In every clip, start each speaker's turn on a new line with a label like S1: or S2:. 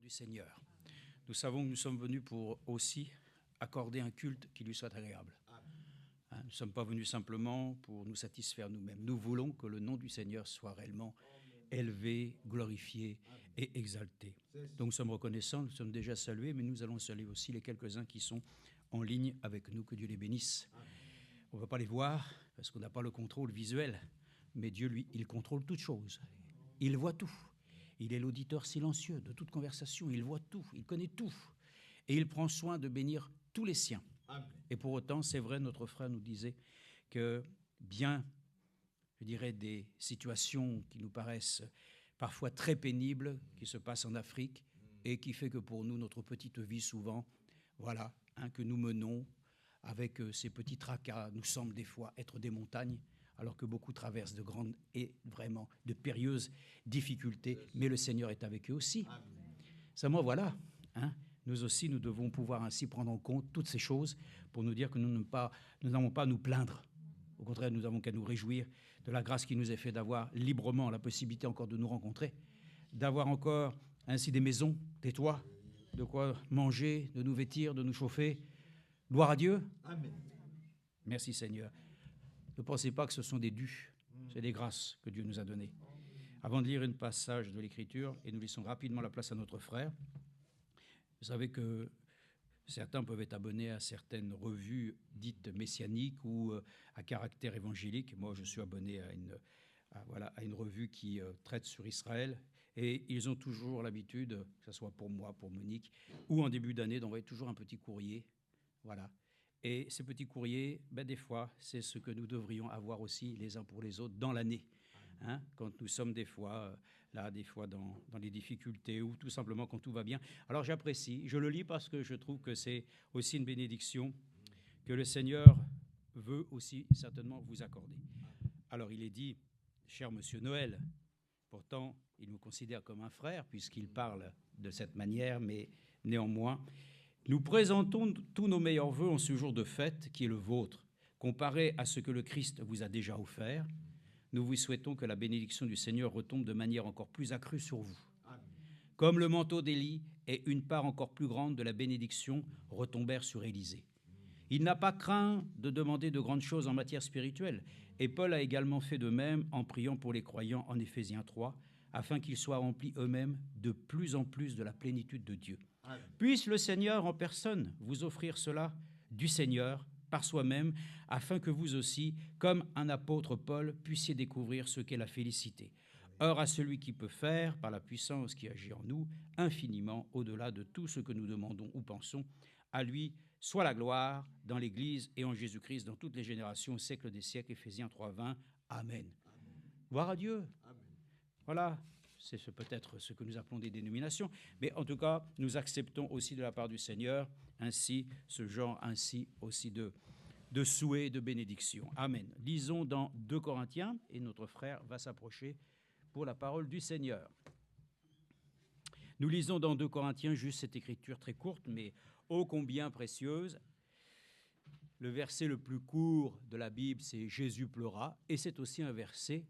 S1: du Seigneur. Nous savons que nous sommes venus pour aussi accorder un culte qui lui soit agréable. Nous ne sommes pas venus simplement pour nous satisfaire nous-mêmes. Nous voulons que le nom du Seigneur soit réellement élevé, glorifié et exalté. Donc nous sommes reconnaissants, nous sommes déjà salués, mais nous allons saluer aussi les quelques-uns qui sont en ligne avec nous. Que Dieu les bénisse. On ne va pas les voir parce qu'on n'a pas le contrôle visuel, mais Dieu, lui, il contrôle toutes choses. Il voit tout. Il est l'auditeur silencieux de toute conversation. Il voit tout, il connaît tout. Et il prend soin de bénir tous les siens. Amen. Et pour autant, c'est vrai, notre frère nous disait que bien, je dirais, des situations qui nous paraissent parfois très pénibles, qui se passent en Afrique, et qui fait que pour nous, notre petite vie souvent, voilà, que nous menons avec ces petits tracas, nous semble des fois être des montagnes, alors que beaucoup traversent de grandes et vraiment de périlleuses difficultés, mais le Seigneur est avec eux aussi. Seulement voilà, nous aussi, nous devons pouvoir ainsi prendre en compte toutes ces choses pour nous dire que nous n'avons pas à nous plaindre. Au contraire, nous n'avons qu'à nous réjouir de la grâce qui nous est faite d'avoir librement la possibilité encore de nous rencontrer, d'avoir encore ainsi des maisons, des toits, de quoi manger, de nous vêtir, de nous chauffer. Gloire à Dieu. Amen. Merci Seigneur. Ne pensez pas que ce sont des dus, c'est des grâces que Dieu nous a données. Avant de lire un passage de l'Écriture, et nous laissons rapidement la place à notre frère, vous savez que certains peuvent être abonnés à certaines revues dites messianiques ou à caractère évangélique. Moi, je suis abonné à une revue qui traite sur Israël. Et ils ont toujours l'habitude, que ce soit pour moi, pour Monique, ou en début d'année, d'envoyer toujours un petit courrier. Voilà. Et ces petits courriers, des fois, c'est ce que nous devrions avoir aussi les uns pour les autres dans l'année. Quand nous sommes des fois dans les difficultés ou tout simplement quand tout va bien. Alors j'apprécie, je le lis parce que je trouve que c'est aussi une bénédiction que le Seigneur veut aussi certainement vous accorder. Alors il est dit, cher Monsieur Noël, pourtant il nous considère comme un frère puisqu'il parle de cette manière, mais néanmoins, nous présentons tous nos meilleurs vœux en ce jour de fête qui est le vôtre, comparé à ce que le Christ vous a déjà offert. Nous vous souhaitons que la bénédiction du Seigneur retombe de manière encore plus accrue sur vous. Amen. Comme le manteau d'Élie et une part encore plus grande de la bénédiction retombèrent sur Élisée. Il n'a pas craint de demander de grandes choses en matière spirituelle, et Paul a également fait de même en priant pour les croyants en Éphésiens 3, afin qu'ils soient remplis eux-mêmes de plus en plus de la plénitude de Dieu. Amen. Puisse le Seigneur en personne vous offrir cela du Seigneur, par soi-même, afin que vous aussi, comme un apôtre Paul, puissiez découvrir ce qu'est la félicité. Or à celui qui peut faire, par la puissance qui agit en nous, infiniment au-delà de tout ce que nous demandons ou pensons, à lui soit la gloire dans l'Église et en Jésus-Christ dans toutes les générations, au siècle des siècles. Éphésiens 3:20. Amen. Gloire à Dieu. Amen. Voilà. C'est peut-être ce que nous appelons des dénominations, mais en tout cas, nous acceptons aussi de la part du Seigneur ainsi ce genre ainsi aussi de souhaits, de bénédictions. Amen. Lisons dans 2 Corinthiens, et notre frère va s'approcher pour la parole du Seigneur. Nous lisons dans 2 Corinthiens juste cette écriture très courte, mais ô combien précieuse. Le verset le plus court de la Bible, c'est « Jésus pleura », et c'est aussi un verset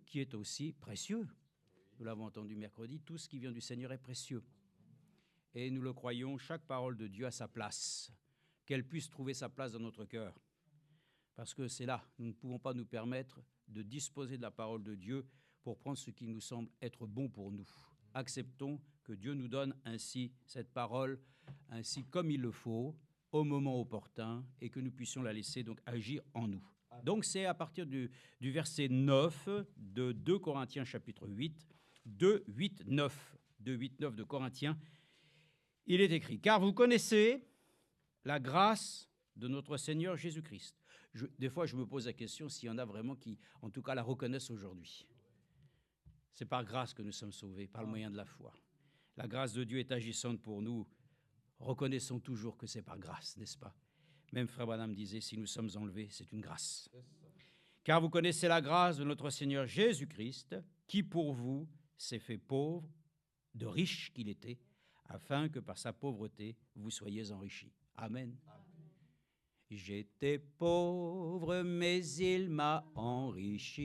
S1: qui est aussi précieux. Nous l'avons entendu mercredi, tout ce qui vient du Seigneur est précieux. Et nous le croyons, chaque parole de Dieu a sa place, qu'elle puisse trouver sa place dans notre cœur. Parce que c'est là, nous ne pouvons pas nous permettre de disposer de la parole de Dieu pour prendre ce qui nous semble être bon pour nous. Acceptons que Dieu nous donne ainsi cette parole, ainsi comme il le faut, au moment opportun, et que nous puissions la laisser donc agir en nous. Donc c'est à partir du verset 9 de 2 Corinthiens chapitre 8, 2, 8, 9 de Corinthiens, il est écrit « Car vous connaissez la grâce de notre Seigneur Jésus-Christ. » Des fois, je me pose la question s'il y en a vraiment qui, en tout cas, la reconnaissent aujourd'hui. C'est par grâce que nous sommes sauvés, par le moyen de la foi. La grâce de Dieu est agissante pour nous. Reconnaissons toujours que c'est par grâce, n'est-ce pas? Même Frère Branham disait, si nous sommes enlevés, c'est une grâce. Car vous connaissez la grâce de notre Seigneur Jésus-Christ, qui pour vous s'est fait pauvre, de riche qu'il était, afin que par sa pauvreté, vous soyez enrichis. Amen. J'étais pauvre, mais il m'a enrichi,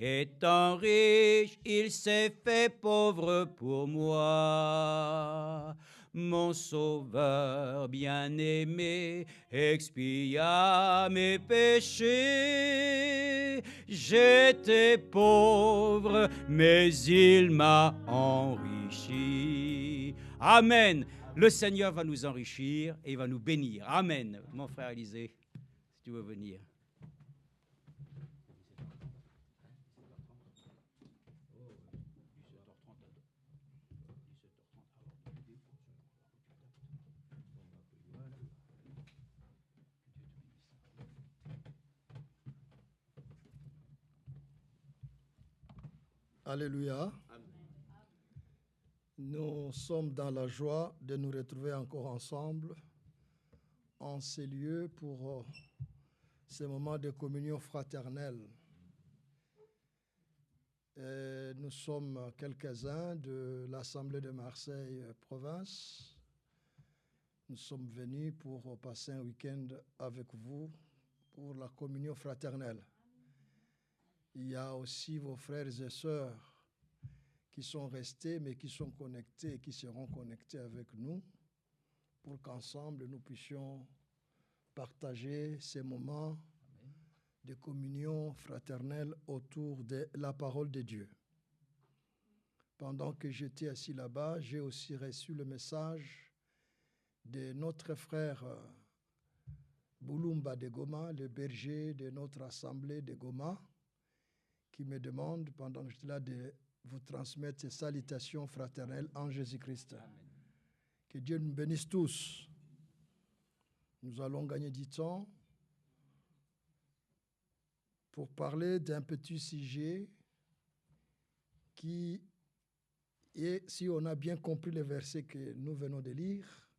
S1: Étant riche, il s'est fait pauvre pour moi. Mon sauveur bien-aimé expia mes péchés. J'étais pauvre, mais il m'a enrichi. Amen. Le Seigneur va nous enrichir et il va nous bénir. Amen. Mon frère Élisée, si tu veux venir.
S2: Alléluia. Nous sommes dans la joie de nous retrouver encore ensemble en ces lieux pour ces moments de communion fraternelle. Et nous sommes quelques-uns de l'Assemblée de Marseille province. Nous sommes venus pour passer un week-end avec vous pour la communion fraternelle. Il y a aussi vos frères et sœurs qui sont restés, mais qui sont connectés et qui seront connectés avec nous pour qu'ensemble nous puissions partager ces moments de communion fraternelle autour de la parole de Dieu. Pendant que j'étais assis là-bas, j'ai aussi reçu le message de notre frère Boulumba de Goma, le berger de notre assemblée de Goma, qui me demande, pendant que j'étais là, de vous transmettre ces salutations fraternelles en Jésus-Christ. Que Dieu nous bénisse tous. Nous allons gagner du temps pour parler d'un petit sujet qui est, si on a bien compris le verset que nous venons de lire,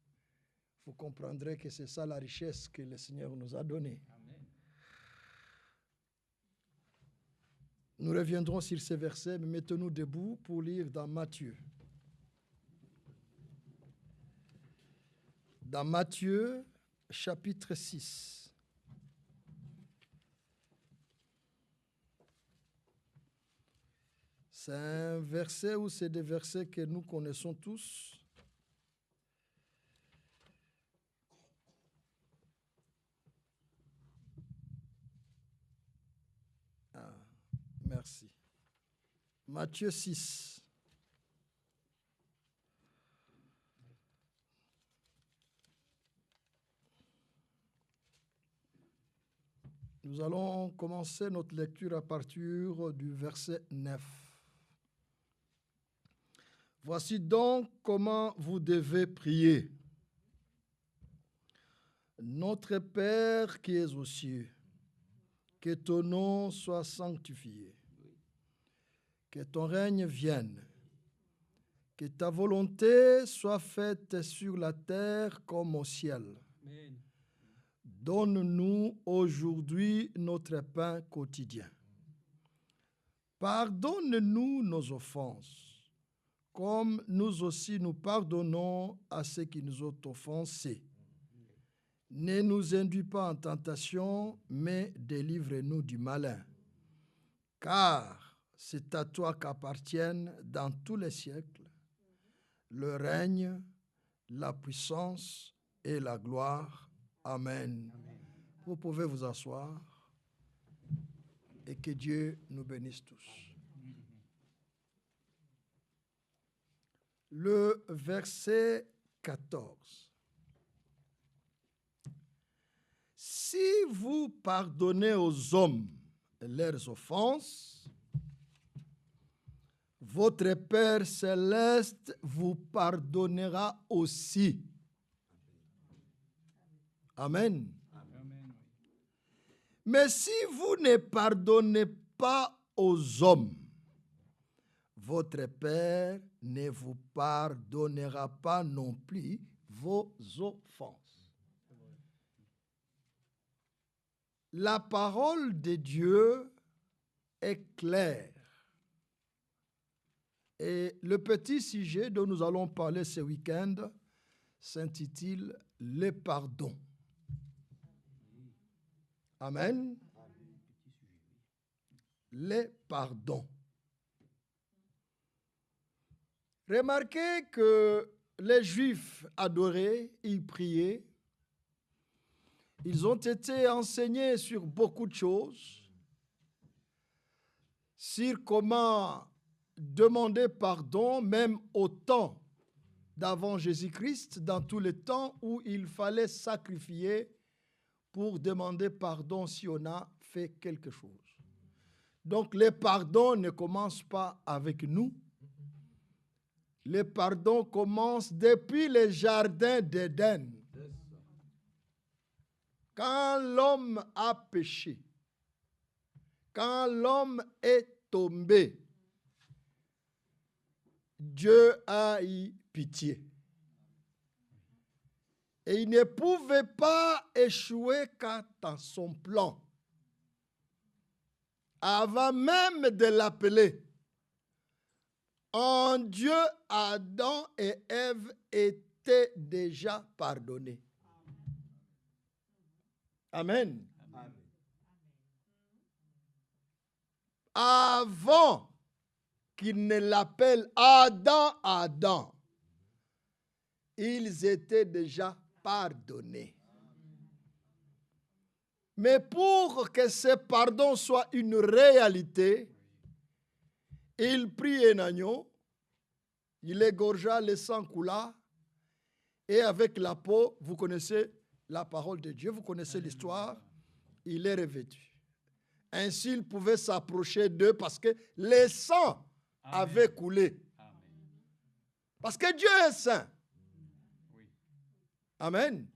S2: vous comprendrez que c'est ça la richesse que le Seigneur nous a donnée. Nous reviendrons sur ces versets, mais mettons-nous debout pour lire dans Matthieu. Dans Matthieu, chapitre 6. C'est un verset ou c'est des versets que nous connaissons tous. Merci. Matthieu 6. Nous allons commencer notre lecture à partir du verset 9. Voici donc comment vous devez prier. Notre Père qui es aux cieux, que ton nom soit sanctifié. Que ton règne vienne, que ta volonté soit faite sur la terre comme au ciel. Amen. Donne-nous aujourd'hui notre pain quotidien. Pardonne-nous nos offenses, comme nous aussi nous pardonnons à ceux qui nous ont offensés. Ne nous induis pas en tentation, mais délivre-nous du malin. Car c'est à toi qu'appartiennent dans tous les siècles le règne, la puissance et la gloire. Amen. Amen. Vous pouvez vous asseoir et que Dieu nous bénisse tous. Le verset 14. Si vous pardonnez aux hommes leurs offenses, votre Père céleste vous pardonnera aussi. Amen. Amen. Mais si vous ne pardonnez pas aux hommes, votre Père ne vous pardonnera pas non plus vos offenses. La parole de Dieu est claire. Et le petit sujet dont nous allons parler ce week-end s'intitule « Le pardon ». Amen. les pardons. Remarquez que les Juifs adoraient, ils priaient. Ils ont été enseignés sur beaucoup de choses, sur comment demander pardon, même au temps d'avant Jésus-Christ, dans tous les temps où il fallait sacrifier pour demander pardon si on a fait quelque chose. Donc les pardons ne commencent pas avec nous. Les pardons commencent depuis le jardin d'Éden. Quand l'homme a péché, quand l'homme est tombé, Dieu a eu pitié. Et il ne pouvait pas échouer qu'à dans son plan. Avant même de l'appeler, en Dieu, Adam et Ève étaient déjà pardonnés. Amen. Amen. Avant qu'il ne l'appelle Adam, Adam, ils étaient déjà pardonnés. Mais pour que ce pardon soit une réalité, il prit un agneau, il égorgea, le sang coula, et avec la peau, vous connaissez la parole de Dieu, vous connaissez l'histoire, il est revêtu. Ainsi, il pouvait s'approcher d'eux parce que le sang avait coulé. Parce que Dieu est saint. Amen.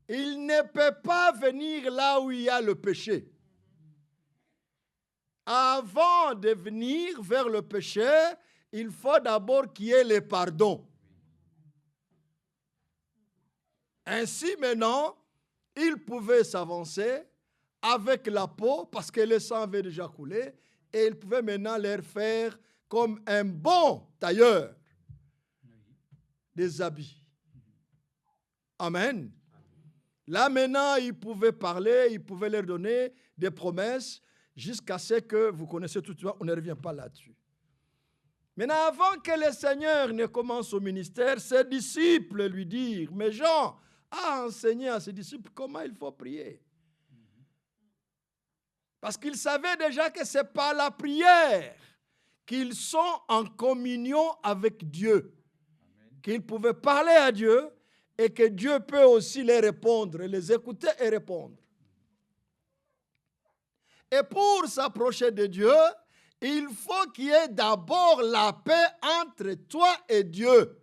S2: Il ne peut pas venir là où il y a le péché. Avant de venir vers le péché, il faut d'abord qu'il y ait le pardon. Ainsi maintenant, il pouvait s'avancer avec la peau parce que le sang avait déjà coulé et il pouvait maintenant leur faire comme un bon tailleur des habits. Amen. Là maintenant, il pouvait parler, il pouvait leur donner des promesses jusqu'à ce que, vous connaissez tout de suite, on ne revient pas là-dessus. Maintenant, avant que le Seigneur ne commence au ministère, ses disciples lui dirent, mais Jean a enseigné à ses disciples comment il faut prier. Parce qu'ils savaient déjà que ce n'est pas la prière qu'ils sont en communion avec Dieu, qu'ils pouvaient parler à Dieu et que Dieu peut aussi les répondre, les écouter et répondre. Et pour s'approcher de Dieu, il faut qu'il y ait d'abord la paix entre toi et Dieu.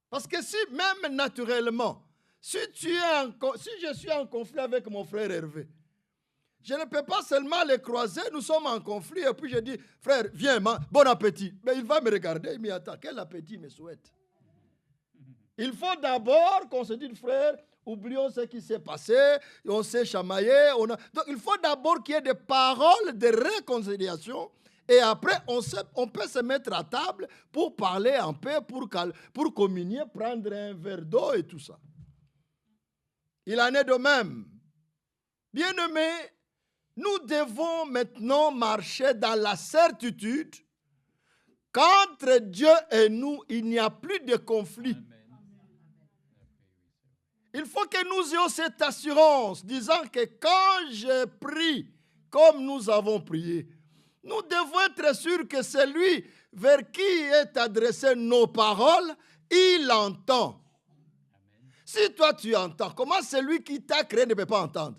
S2: Parce que si, même naturellement, si je suis en conflit avec mon frère Hervé, je ne peux pas seulement les croiser, nous sommes en conflit, et puis je dis, frère, viens, bon appétit. Mais il va me regarder, il me dit, attends, quel appétit me souhaite? Il faut d'abord qu'on se dise, frère, oublions ce qui s'est passé, on s'est chamaillé. Donc il faut d'abord qu'il y ait des paroles de réconciliation. Et après, on peut se mettre à table pour parler en paix, pour communier, prendre un verre d'eau et tout ça. Il en est de même. Bien-aimés, nous devons maintenant marcher dans la certitude qu'entre Dieu et nous, il n'y a plus de conflit. Il faut que nous ayons cette assurance, disant que quand je prie comme nous avons prié, nous devons être sûrs que celui vers qui est adressé nos paroles, il entend. Si toi tu entends, comment celui qui t'a créé ne peut pas entendre?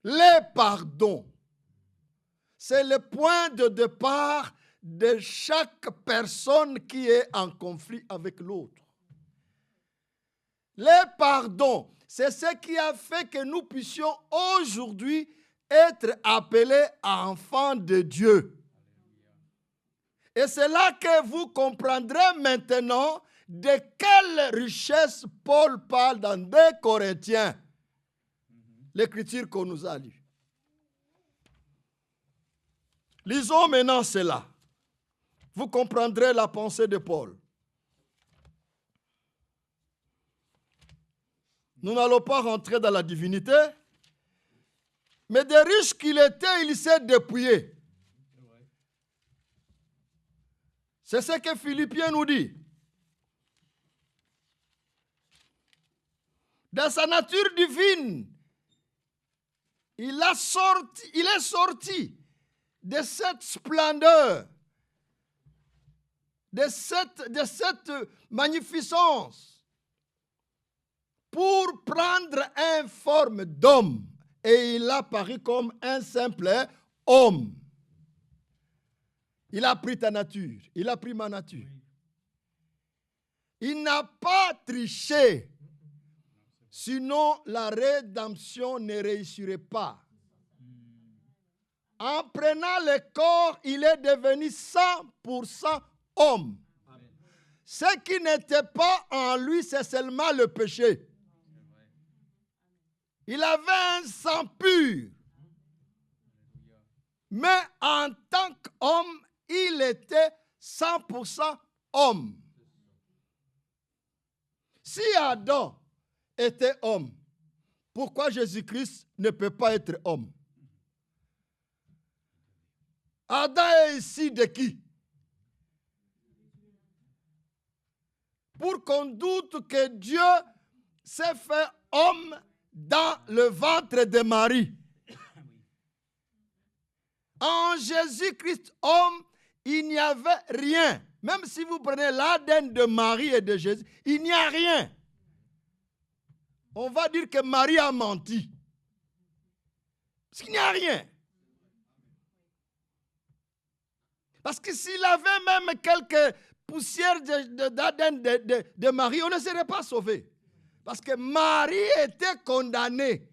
S2: Les pardons, c'est le point de départ de chaque personne qui est en conflit avec l'autre. Les pardons, c'est ce qui a fait que nous puissions aujourd'hui être appelés enfants de Dieu. Et c'est là que vous comprendrez maintenant de quelle richesse Paul parle dans 2 Corinthiens, l'écriture qu'on nous a lue. Lisons maintenant cela. Vous comprendrez la pensée de Paul. Nous n'allons pas rentrer dans la divinité. Mais des riches qu'il était, il s'est dépouillé. C'est ce que Philippiens nous dit. Dans sa nature divine, il est sorti de cette splendeur, de cette magnificence, pour prendre une forme d'homme. Et il a paru comme un simple homme. Il a pris ta nature, il a pris ma nature. Il n'a pas triché. Sinon, la rédemption ne réussirait pas. En prenant le corps, il est devenu 100% homme. Ce qui n'était pas en lui, c'est seulement le péché. Il avait un sang pur. Mais en tant qu'homme, il était 100% homme. Si Adam était homme, pourquoi Jésus-Christ ne peut pas être homme? Adam est ici de qui? Pour qu'on doute que Dieu s'est fait homme dans le ventre de Marie. En Jésus-Christ, homme, il n'y avait rien. Même si vous prenez l'ADN de Marie et de Jésus, il n'y a rien. On va dire que Marie a menti. Parce qu'il n'y a rien. Parce que s'il avait même quelques poussières d'ADN de Marie, on ne serait pas sauvé. Parce que Marie était condamnée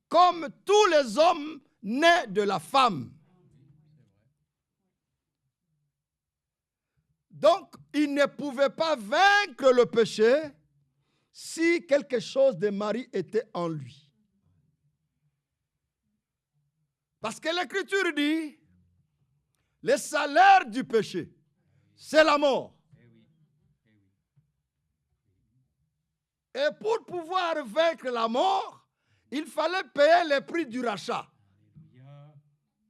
S2: comme tous les hommes nés de la femme. Donc, il ne pouvait pas vaincre le péché si quelque chose de Marie était en lui. Parce que l'Écriture dit, le salaire du péché, c'est la mort. Et pour pouvoir vaincre la mort, il fallait payer le prix du rachat.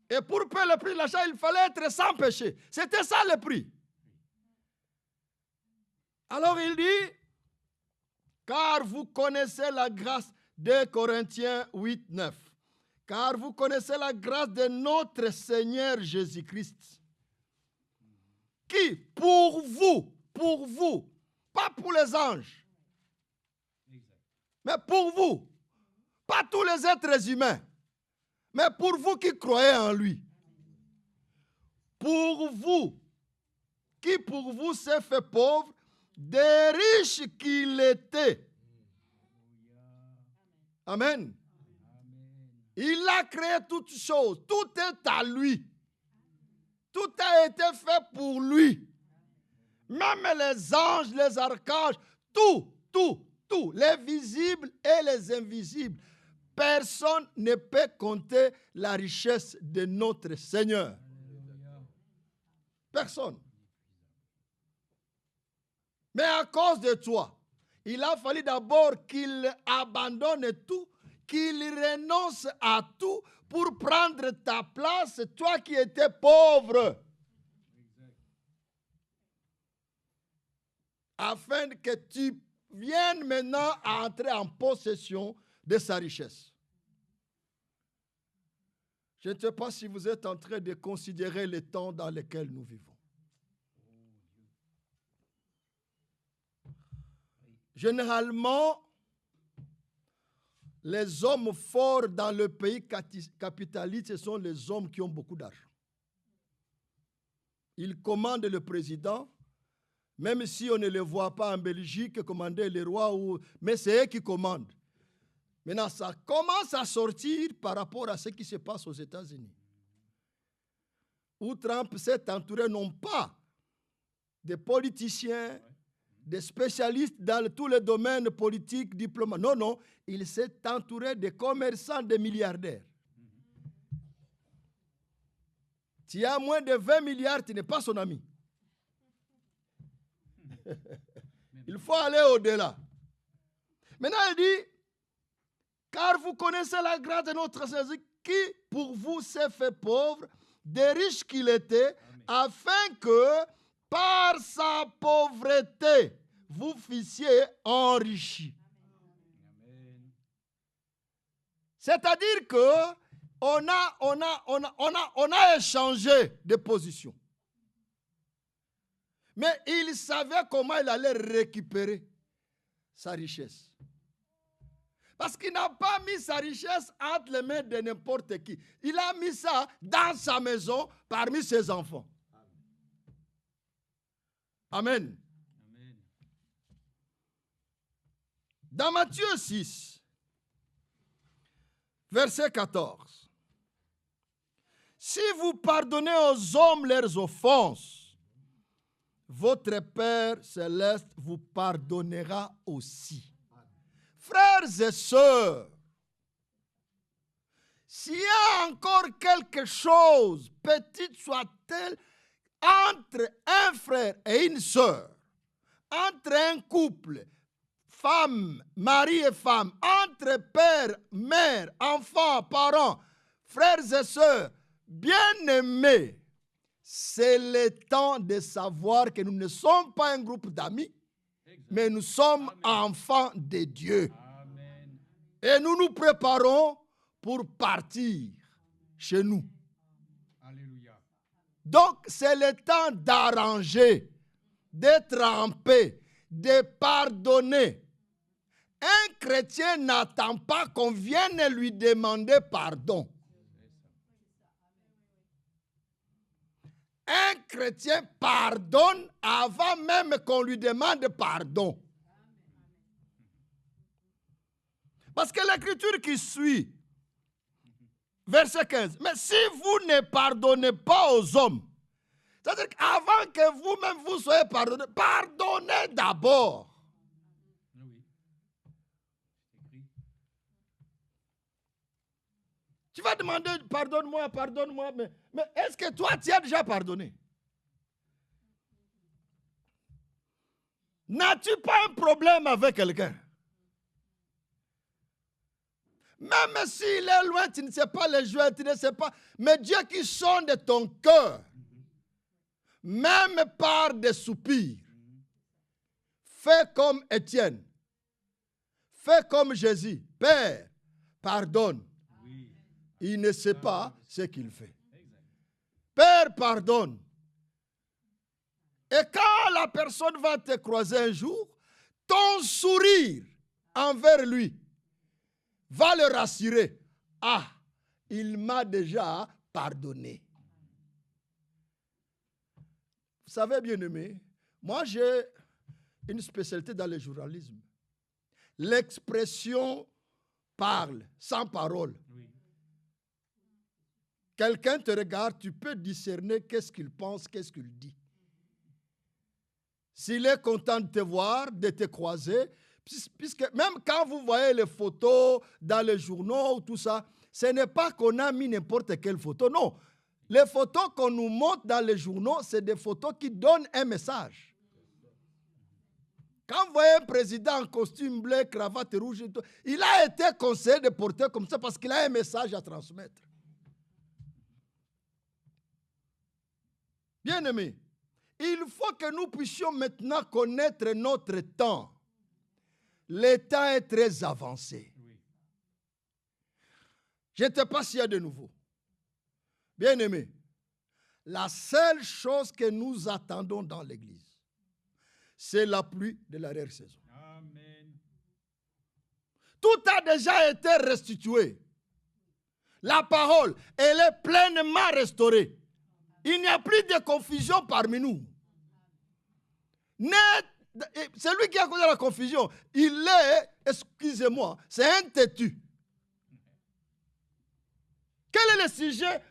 S2: Et pour payer le prix du rachat, il fallait être sans péché. C'était ça le prix. Alors il dit, car vous connaissez la grâce, 2 Corinthiens 8, 9. Car vous connaissez la grâce de notre Seigneur Jésus-Christ, qui, pour vous, pas pour les anges, mais pour vous, pas tous les êtres humains, mais pour vous qui croyez en lui, pour vous, qui pour vous s'est fait pauvre, des riches qu'il était. Amen. Il a créé toutes choses. Tout est à lui. Tout a été fait pour lui. Même les anges, les archanges, tout, les visibles et les invisibles. Personne ne peut compter la richesse de notre Seigneur. Personne. Mais à cause de toi, il a fallu d'abord qu'il abandonne tout, qu'il renonce à tout pour prendre ta place, toi qui étais pauvre. Afin que tu viennes maintenant à entrer en possession de sa richesse. Je ne sais pas si vous êtes en train de considérer les temps dans lesquels nous vivons. Généralement, les hommes forts dans le pays capitaliste, ce sont les hommes qui ont beaucoup d'argent. Ils commandent le président, même si on ne les voit pas en Belgique commander les rois, mais c'est eux qui commandent. Maintenant, ça commence à sortir par rapport à ce qui se passe aux États-Unis, où Trump s'est entouré non pas des politiciens, des spécialistes dans tous les domaines politiques, diplomatiques. Non, il s'est entouré de commerçants, de milliardaires. Tu as moins de 20 milliards, tu n'es pas son ami. Il faut aller au-delà. Maintenant, il dit, car vous connaissez la grâce de notre Seigneur qui, pour vous, s'est fait pauvre, des riches qu'il était, afin que, par sa pauvreté, vous fussiez enrichis. C'est-à-dire que on a échangé de position. Mais il savait comment il allait récupérer sa richesse. Parce qu'il n'a pas mis sa richesse entre les mains de n'importe qui. Il a mis ça dans sa maison parmi ses enfants. Amen. Amen. Dans Matthieu 6, verset 14. Si vous pardonnez aux hommes leurs offenses, votre Père céleste vous pardonnera aussi. Frères et sœurs, s'il y a encore quelque chose, petite soit-elle, entre un frère et une sœur, entre un couple, femme, mari et femme, entre père, mère, enfants, parents, frères et sœurs, bien-aimés, c'est le temps de savoir que nous ne sommes pas un groupe d'amis, mais nous sommes enfants de Dieu. Amen. Et nous nous préparons pour partir chez nous. Alléluia. Donc, c'est le temps d'arranger, d'être en paix, de pardonner. Un chrétien n'attend pas qu'on vienne lui demander pardon. Un chrétien pardonne avant même qu'on lui demande pardon. Parce que l'écriture qui suit, verset 15, mais si vous ne pardonnez pas aux hommes, c'est-à-dire qu'avant que vous-même vous soyez pardonné, pardonnez d'abord. Tu vas demander pardonne-moi, pardonne-moi, mais est-ce que toi tu as déjà pardonné? N'as-tu pas un problème avec quelqu'un? Même s'il est loin, tu ne sais pas les jouer, tu ne sais pas. Mais Dieu qui sonde ton cœur, même par des soupirs, fais comme Étienne, fais comme Jésus. Père, pardonne. Il ne sait pas ce qu'il fait. Père, pardonne. Et quand la personne va te croiser un jour, ton sourire envers lui va le rassurer. Ah, il m'a déjà pardonné. Vous savez, bien-aimé, moi j'ai une spécialité dans le journalisme. L'expression parle sans parole. Oui. Quelqu'un te regarde, tu peux discerner qu'est-ce qu'il pense, qu'est-ce qu'il dit. S'il est content de te voir, de te croiser, puisque même quand vous voyez les photos dans les journaux, tout ça, ce n'est pas qu'on a mis n'importe quelle photo, non. Les photos qu'on nous montre dans les journaux, c'est des photos qui donnent un message. Quand vous voyez un président en costume bleu, cravate rouge, il a été conseillé de porter comme ça parce qu'il a un message à transmettre. Bien-aimés, il faut que nous puissions maintenant connaître notre temps. Le temps est très avancé. Je ne sais pas s'il y a de nouveau. Bien-aimés, la seule chose que nous attendons dans l'Église, c'est la pluie de l'arrière-saison. Amen. Tout a déjà été restitué. La parole, elle est pleinement restaurée. Il n'y a plus de confusion parmi nous. Celui qui a causé la confusion, il est, excusez-moi, c'est un têtu. Quel est le sujet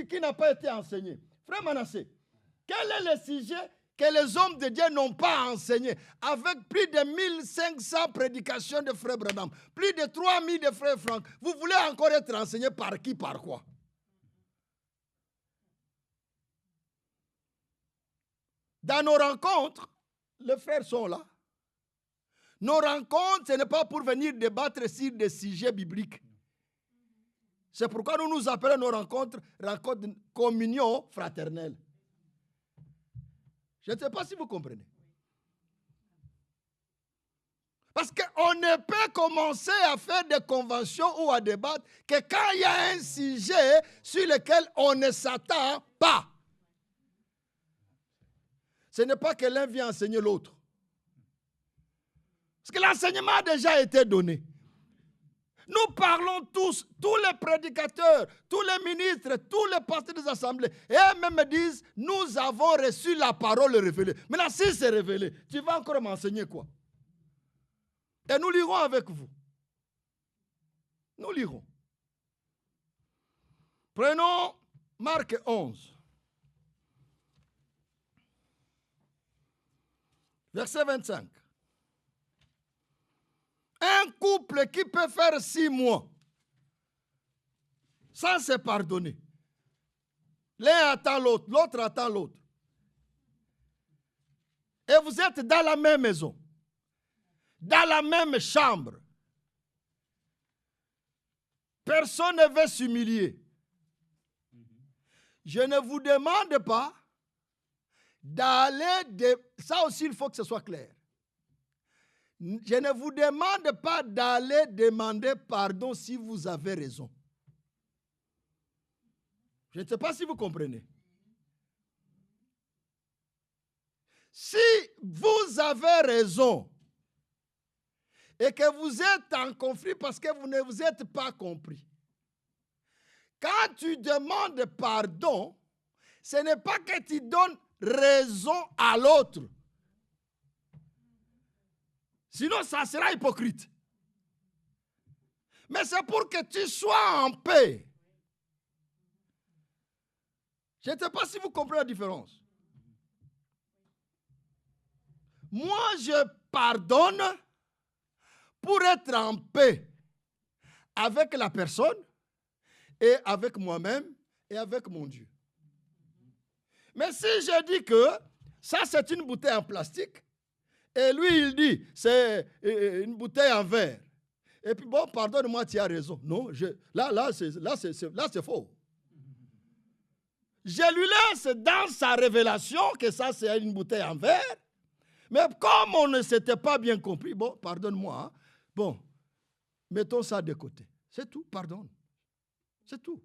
S2: qui n'a pas été enseigné? Frère Manassé, quel est le sujet que les hommes de Dieu n'ont pas enseigné? Avec plus de 1500 prédications de frère Branham, plus de 3000 de frère Franck, vous voulez encore être enseigné par qui, par quoi? Dans nos rencontres, les frères sont là. Nos rencontres, ce n'est pas pour venir débattre sur des sujets bibliques. C'est pourquoi nous nous appelons nos rencontres de communion fraternelle. Je ne sais pas si vous comprenez. Parce qu'on ne peut commencer à faire des conventions ou à débattre que quand il y a un sujet sur lequel on ne s'attend pas. Ce n'est pas que l'un vient enseigner l'autre. Parce que l'enseignement a déjà été donné. Nous parlons tous les prédicateurs, tous les ministres, tous les pasteurs des assemblées. Et eux-mêmes me disent, nous avons reçu la parole révélée. Maintenant, si c'est révélé, tu vas encore m'enseigner quoi? Et nous lirons avec vous. Nous lirons. Prenons Marc 11. Verset 25. Un couple qui peut faire 6 mois sans se pardonner. L'un attend l'autre, l'autre attend l'autre. Et vous êtes dans la même maison, dans la même chambre. Personne ne veut s'humilier. Je ne vous demande pas d'aller... Ça aussi, il faut que ce soit clair. Je ne vous demande pas d'aller demander pardon si vous avez raison. Je ne sais pas si vous comprenez. Si vous avez raison et que vous êtes en conflit parce que vous ne vous êtes pas compris, quand tu demandes pardon, ce n'est pas que tu donnes raison à l'autre. Sinon, ça sera hypocrite. Mais c'est pour que tu sois en paix. Je ne sais pas si vous comprenez la différence. Moi, je pardonne pour être en paix avec la personne et avec moi-même et avec mon Dieu. Mais si je dis que ça, c'est une bouteille en plastique, et lui, il dit, c'est une bouteille en verre. Et puis, bon, pardonne-moi, tu as raison. Non, là, c'est faux. Je lui laisse dans sa révélation que ça, c'est une bouteille en verre. Mais comme on ne s'était pas bien compris, bon, pardonne-moi. Hein. Bon, mettons ça de côté. C'est tout, pardonne. C'est tout.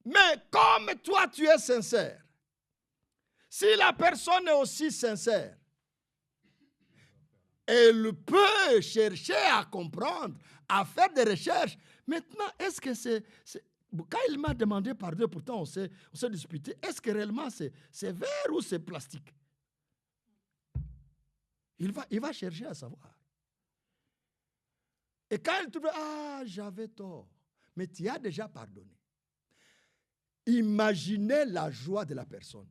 S2: Mais comme toi, tu es sincère, si la personne est aussi sincère, elle peut chercher à comprendre, à faire des recherches. Maintenant, est-ce que c'est quand il m'a demandé pardon, pourtant on s'est disputé, est-ce que réellement c'est verre ou c'est plastique? Il va chercher à savoir. Et quand il trouve, j'avais tort, mais tu as déjà pardonné. Imaginez la joie de la personne.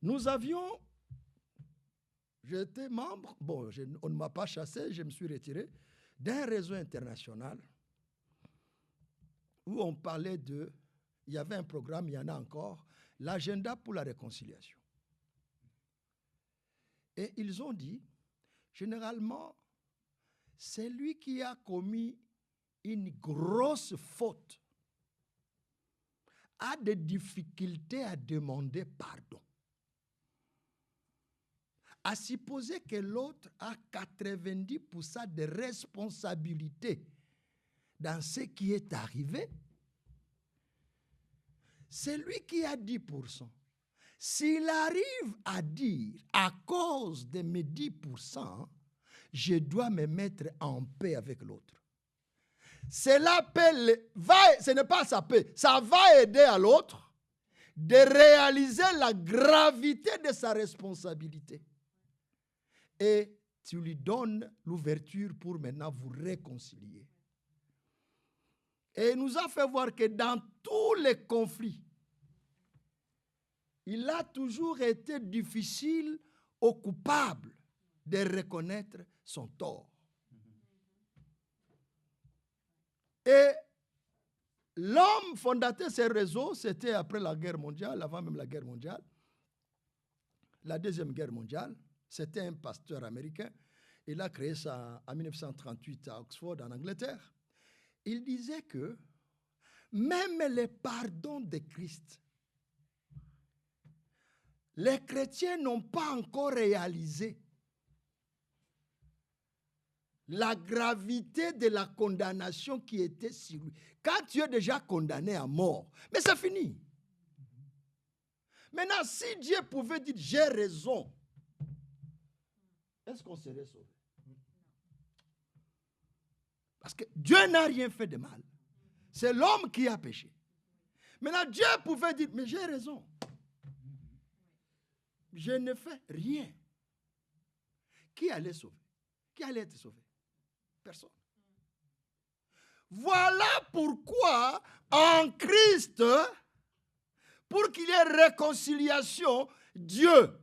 S2: Nous avions, j'étais membre, bon, on ne m'a pas chassé, je me suis retiré, d'un réseau international où on parlait il y avait un programme, il y en a encore, l'agenda pour la réconciliation. Et ils ont dit, généralement, celui qui a commis une grosse faute a des difficultés à demander pardon. À supposer que l'autre a 90% de responsabilité dans ce qui est arrivé, c'est lui qui a 10%. S'il arrive à dire, à cause de mes 10%, je dois me mettre en paix avec l'autre. Cela ce n'est pas sa paix, ça va aider à l'autre de réaliser la gravité de sa responsabilité. Et tu lui donnes l'ouverture pour maintenant vous réconcilier. Et il nous a fait voir que dans tous les conflits, il a toujours été difficile au coupable de reconnaître son tort. Et l'homme fondateur de ces réseaux, c'était après la guerre mondiale, avant même la guerre mondiale, la Deuxième Guerre mondiale. C'était un pasteur américain. Il a créé ça en 1938 à Oxford, en Angleterre. Il disait que même les pardons de Christ, les chrétiens n'ont pas encore réalisé la gravité de la condamnation qui était sur lui. Quand tu es déjà condamné à mort, mais c'est fini. Maintenant, si Dieu pouvait dire « j'ai raison », est-ce qu'on serait sauvé? Parce que Dieu n'a rien fait de mal. C'est l'homme qui a péché. Maintenant, Dieu pouvait dire « mais j'ai raison. Je ne fais rien. » Qui allait sauver? Qui allait être sauvé? Personne. Voilà pourquoi en Christ, pour qu'il y ait réconciliation, Dieu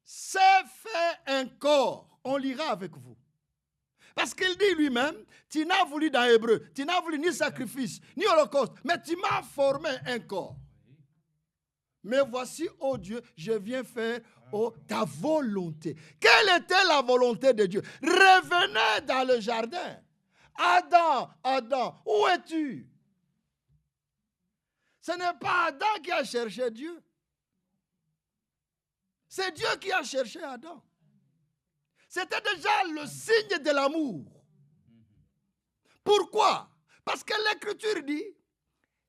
S2: s'est fait un corps. On lira avec vous. Parce qu'il dit lui-même, tu n'as voulu dans Hébreu, tu n'as voulu ni sacrifice, ni holocauste, mais tu m'as formé un corps. Mais voici, ô Dieu, je viens faire ta volonté. Quelle était la volonté de Dieu? Revenez dans le jardin. Adam, Adam, où es-tu? Ce n'est pas Adam qui a cherché Dieu. C'est Dieu qui a cherché Adam. C'était déjà le signe de l'amour. Pourquoi? Parce que l'Écriture dit,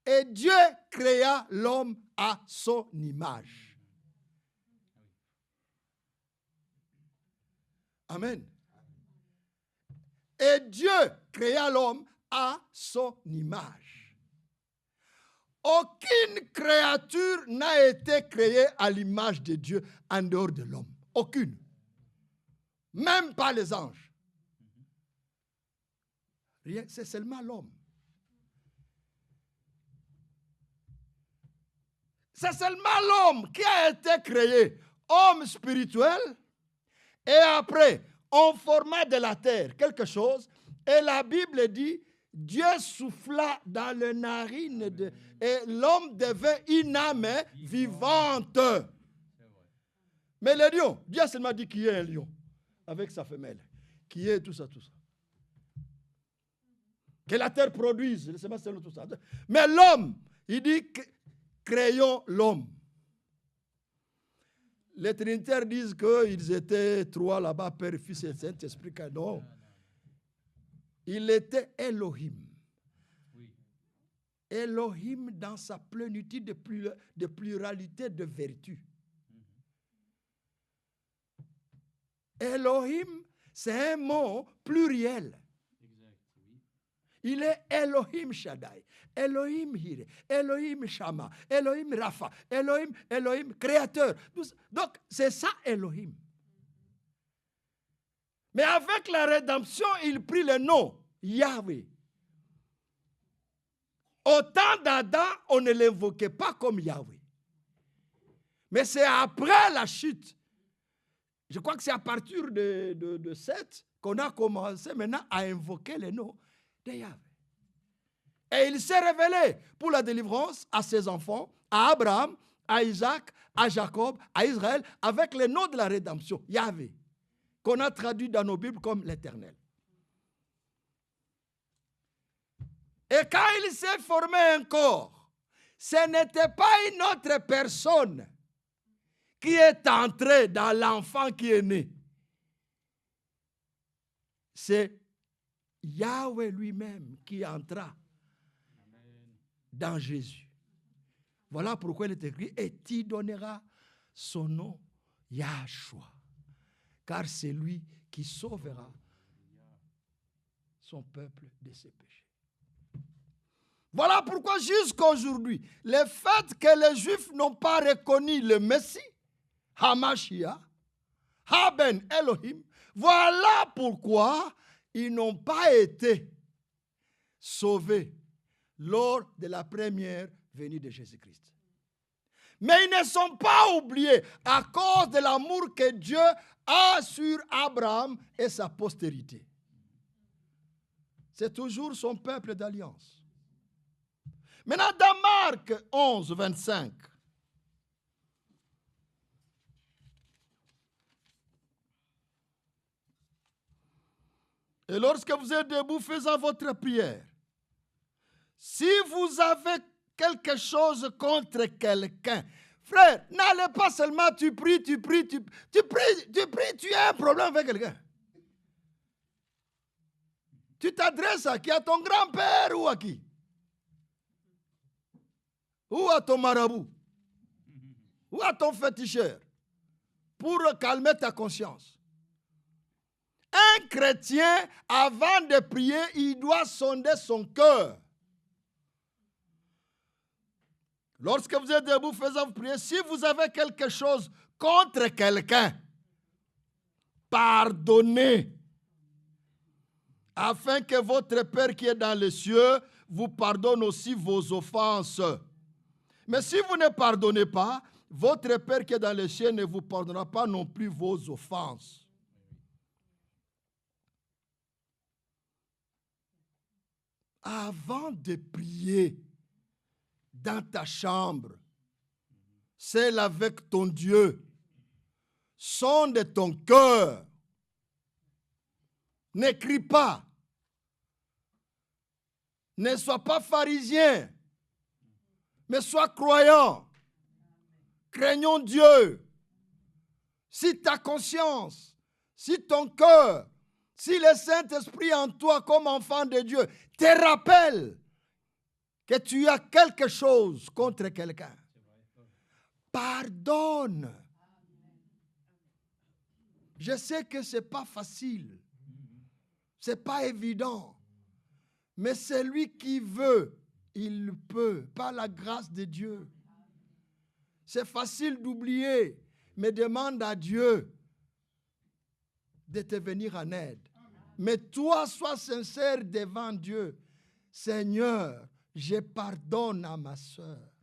S2: et Dieu créa l'homme à son image. Amen. Et Dieu créa l'homme à son image. Aucune créature n'a été créée à l'image de Dieu en dehors de l'homme. Aucune. Même pas les anges. Rien, c'est seulement l'homme. C'est seulement l'homme qui a été créé, homme spirituel, et après, on forma de la terre quelque chose, et la Bible dit, Dieu souffla dans les narines, et l'homme devait une âme vivante. Mais le lion, Dieu seulement dit qu'il y a un lion, avec sa femelle, qui est tout ça, tout ça. Que la terre produise, tout ça. Mais l'homme, il dit, créons l'homme. Les trinitaires disent qu'ils étaient trois là-bas, Père, Fils et Saint-Esprit. Non. Il était Elohim. Elohim dans sa plénitude de pluralité de vertus. Elohim, c'est un mot pluriel. Il est Elohim Shaddai, Elohim Hire, Elohim Shama, Elohim Rapha, Elohim créateur. Donc, c'est ça Elohim. Mais avec la rédemption, il prit le nom Yahweh. Au temps d'Adam, on ne l'invoquait pas comme Yahweh. Mais c'est après la chute. Je crois que c'est à partir de 7 qu'on a commencé maintenant à invoquer le nom de Yahweh. Et il s'est révélé pour la délivrance à ses enfants, à Abraham, à Isaac, à Jacob, à Israël, avec le nom de la rédemption, Yahweh, qu'on a traduit dans nos Bibles comme l'Éternel. Et quand il s'est formé un corps, ce n'était pas une autre personne qui est entrée dans l'enfant qui est né. C'est Yahweh lui-même qui entra dans Jésus. Voilà pourquoi il est écrit, et tu donneras son nom Yahshua, car c'est lui qui sauvera son peuple de ses péchés. Voilà pourquoi jusqu'à aujourd'hui, le fait que les Juifs n'ont pas reconnu le Messie, Hamashiach, Haben Elohim, voilà pourquoi ils n'ont pas été sauvés lors de la première venue de Jésus-Christ. Mais ils ne sont pas oubliés à cause de l'amour que Dieu a sur Abraham et sa postérité. C'est toujours son peuple d'alliance. Maintenant, dans Marc 11, 25, Et lorsque vous êtes debout faisant votre prière, si vous avez quelque chose contre quelqu'un, frère, n'allez pas seulement tu pries, tu as un problème avec quelqu'un. Tu t'adresses à qui? À ton grand-père ou à qui? Ou à ton marabout? Ou à ton féticheur? Pour calmer ta conscience. Un chrétien, avant de prier, il doit sonder son cœur. Lorsque vous êtes debout faisant vous prier, si vous avez quelque chose contre quelqu'un, pardonnez, afin que votre Père qui est dans les cieux vous pardonne aussi vos offenses. Mais si vous ne pardonnez pas, votre Père qui est dans les cieux ne vous pardonnera pas non plus vos offenses. Avant de prier dans ta chambre, celle avec ton Dieu, sonde ton cœur. N'écris pas. Ne sois pas pharisien, mais sois croyant. Craignons Dieu. Si ta conscience, si ton cœur, si le Saint-Esprit en toi comme enfant de Dieu te rappelle que tu as quelque chose contre quelqu'un, pardonne. Je sais que ce n'est pas facile. Ce n'est pas évident. Mais celui qui veut, il peut, par la grâce de Dieu. C'est facile d'oublier, mais demande à Dieu de te venir en aide. Mais toi, sois sincère devant Dieu. Seigneur, je pardonne à ma soeur.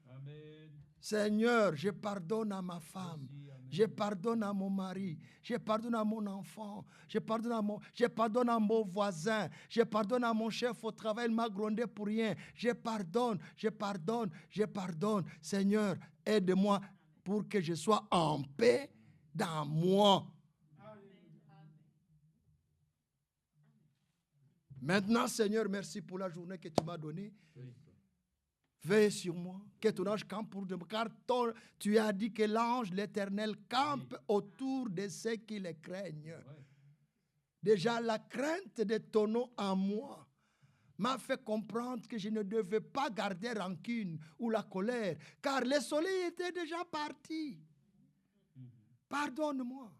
S2: Amen. Seigneur, je pardonne à ma femme. Je pardonne à mon mari. Je pardonne à mon enfant. Je pardonne à mon voisin. Je pardonne à mon chef au travail. Il m'a grondé pour rien. Je pardonne. Seigneur, aide-moi pour que je sois en paix dans moi. Maintenant, Seigneur, merci pour la journée que tu m'as donnée. Veille sur moi, que ton ange campe pour moi, car tu as dit que l'ange, l'Éternel, campe autour de ceux qui le craignent. Déjà, la crainte de ton nom en moi m'a fait comprendre que je ne devais pas garder rancune ou la colère, car le soleil était déjà parti. Pardonne-moi,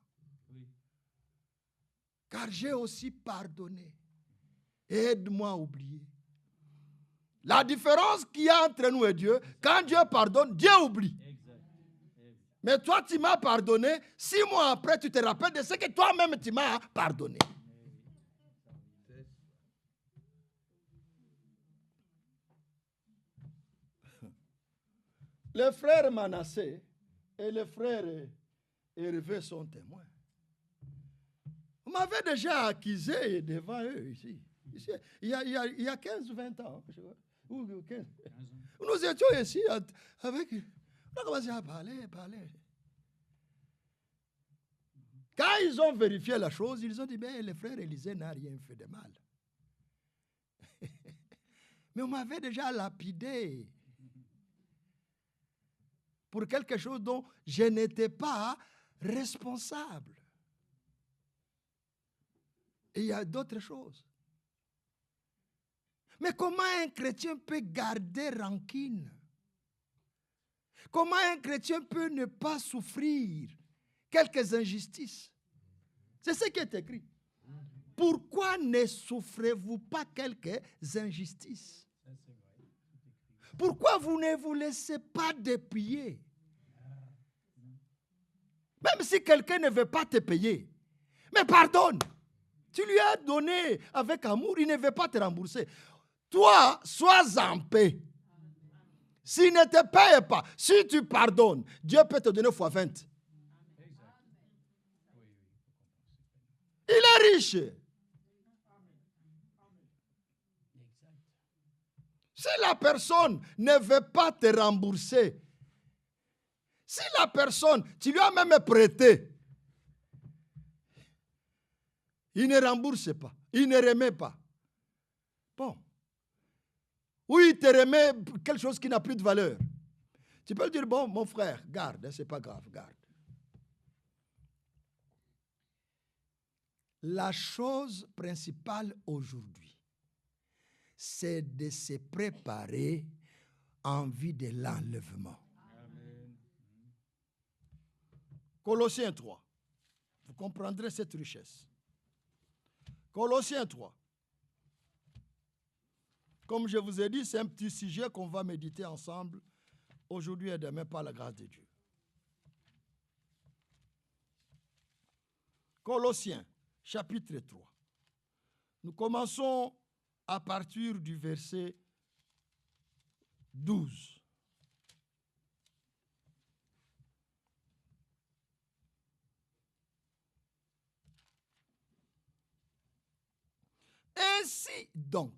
S2: car j'ai aussi pardonné. Aide-moi à oublier. La différence qu'il y a entre nous et Dieu, quand Dieu pardonne, Dieu oublie. Mais toi, tu m'as pardonné. 6 mois après, tu te rappelles de ce que toi-même tu m'as pardonné. Le frère Manassé et le frère Hervé sont témoins. Vous m'avez déjà accusé devant eux ici. Il y a 15 ou 20 ans. Ou 15. Nous étions ici avec... On a commencé à parler. Quand ils ont vérifié la chose, ils ont dit, le frère Élisée n'a rien fait de mal. Mais on m'avait déjà lapidé pour quelque chose dont je n'étais pas responsable. Et il y a d'autres choses. Mais comment un chrétien peut garder rancune? Comment un chrétien peut ne pas souffrir quelques injustices? C'est ce qui est écrit. Pourquoi ne souffrez-vous pas quelques injustices? Pourquoi vous ne vous laissez pas dépouiller? Même si quelqu'un ne veut pas te payer, mais pardonne. Tu lui as donné avec amour, il ne veut pas te rembourser. Toi, sois en paix. S'il ne te paye pas, si tu pardonnes, Dieu peut te donner fois 20. Il est riche. Si la personne ne veut pas te rembourser, si la personne, tu lui as même prêté, Il ne rembourse pas. Il ne remet pas. Bon. Ou il te remet quelque chose qui n'a plus de valeur. Tu peux lui dire, bon, mon frère, garde, c'est pas grave, garde. La chose principale aujourd'hui, c'est de se préparer en vue de l'enlèvement. Amen. Colossiens 3. Vous comprendrez cette richesse. Colossiens 3. Comme je vous ai dit, c'est un petit sujet qu'on va méditer ensemble aujourd'hui et demain par la grâce de Dieu. Colossiens, chapitre 3. Nous commençons à partir du verset 12. Ainsi donc,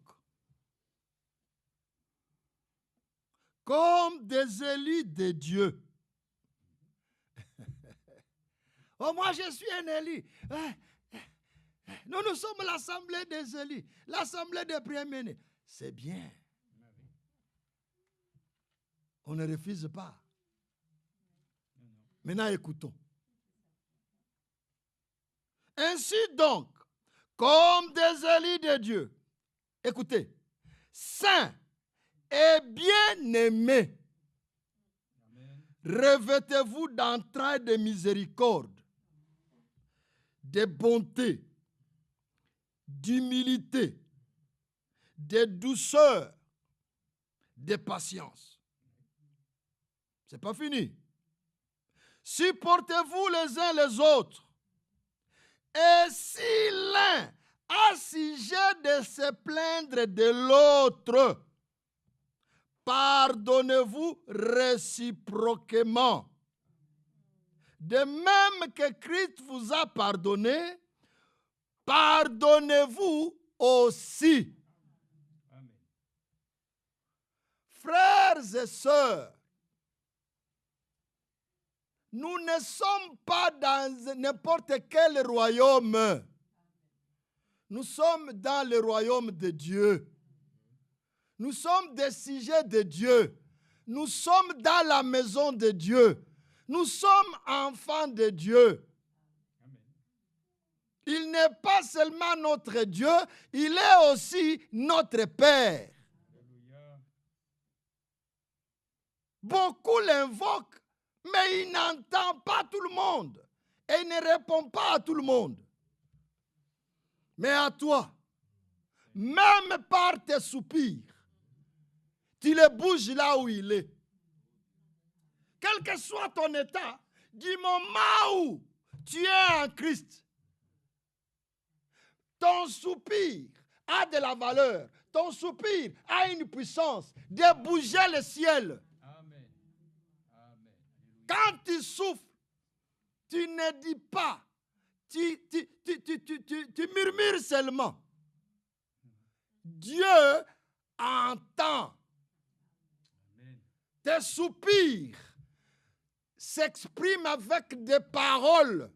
S2: comme des élus de Dieu. Oh, moi je suis un élu. Nous sommes l'assemblée des élus, l'assemblée des premiers-nés. C'est bien. On ne refuse pas. Maintenant, écoutons. Ainsi donc, comme des élus de Dieu, écoutez, saints et bien-aimés, revêtez-vous d'entrailles de miséricorde, de bonté, d'humilité, de douceur, de patience. C'est pas fini. Supportez-vous les uns les autres. Et si l'un a sujet de se plaindre de l'autre, pardonnez-vous réciproquement. De même que Christ vous a pardonné, pardonnez-vous aussi. Amen. Frères et sœurs, nous ne sommes pas dans n'importe quel royaume. Nous sommes dans le royaume de Dieu. Nous sommes des sujets de Dieu. Nous sommes dans la maison de Dieu. Nous sommes enfants de Dieu. Amen. Il n'est pas seulement notre Dieu, il est aussi notre Père. Alléluia. Beaucoup l'invoquent, mais il n'entend pas tout le monde. Et il ne répond pas à tout le monde. Mais à toi, même par tes soupirs, tu le bouges là où il est. Quel que soit ton état, du moment où tu es en Christ, ton soupir a de la valeur. Ton soupir a une puissance de bouger le ciel. Amen. Amen. Quand tu souffres, tu ne dis pas, tu murmures seulement. Dieu entend. Amen. Tes soupirs s'expriment avec des paroles.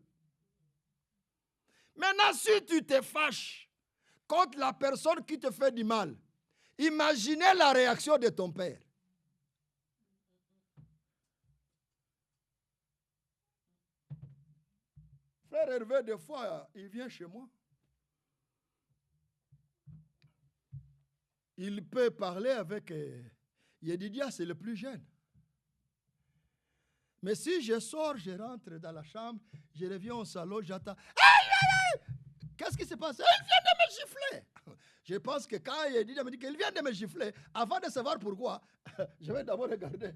S2: Maintenant, si tu te fâches contre la personne qui te fait du mal, imaginez la réaction de ton père. Frère Hervé, des fois, il vient chez moi. Il peut parler avec Yedidia, c'est le plus jeune. Mais si je sors, je rentre dans la chambre, je reviens au salon, j'attends. Qu'est-ce qui se passe? Il vient de me gifler. Je pense que quand Yedidia me dit qu'il vient de me gifler, avant de savoir pourquoi, je vais d'abord regarder.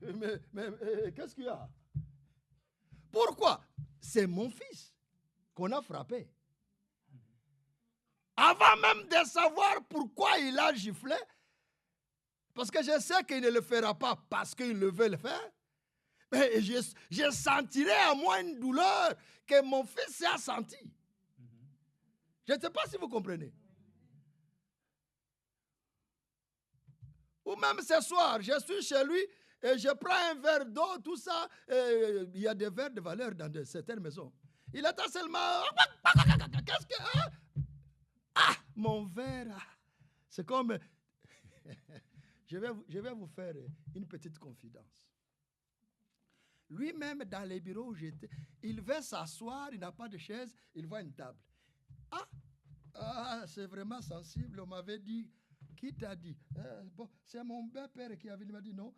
S2: Mais qu'est-ce qu'il y a? Pourquoi? C'est mon fils qu'on a frappé. Avant même de savoir pourquoi il a giflé, parce que je sais qu'il ne le fera pas parce qu'il le veut le faire, mais je sentirai à moi une douleur que mon fils a senti. Je ne sais pas si vous comprenez. Ou même ce soir, je suis chez lui et je prends un verre d'eau, tout ça. Il y a des verres de valeur dans certaines maisons. Il attend seulement. Qu'est-ce que. verre. C'est comme... je vais vous faire une petite confidence. Lui-même, dans les bureaux où j'étais, il veut s'asseoir, il n'a pas de chaise, il voit une table. C'est vraiment sensible. On m'avait dit, qui t'a dit? Bon, c'est mon père qui avait, il m'a dit non.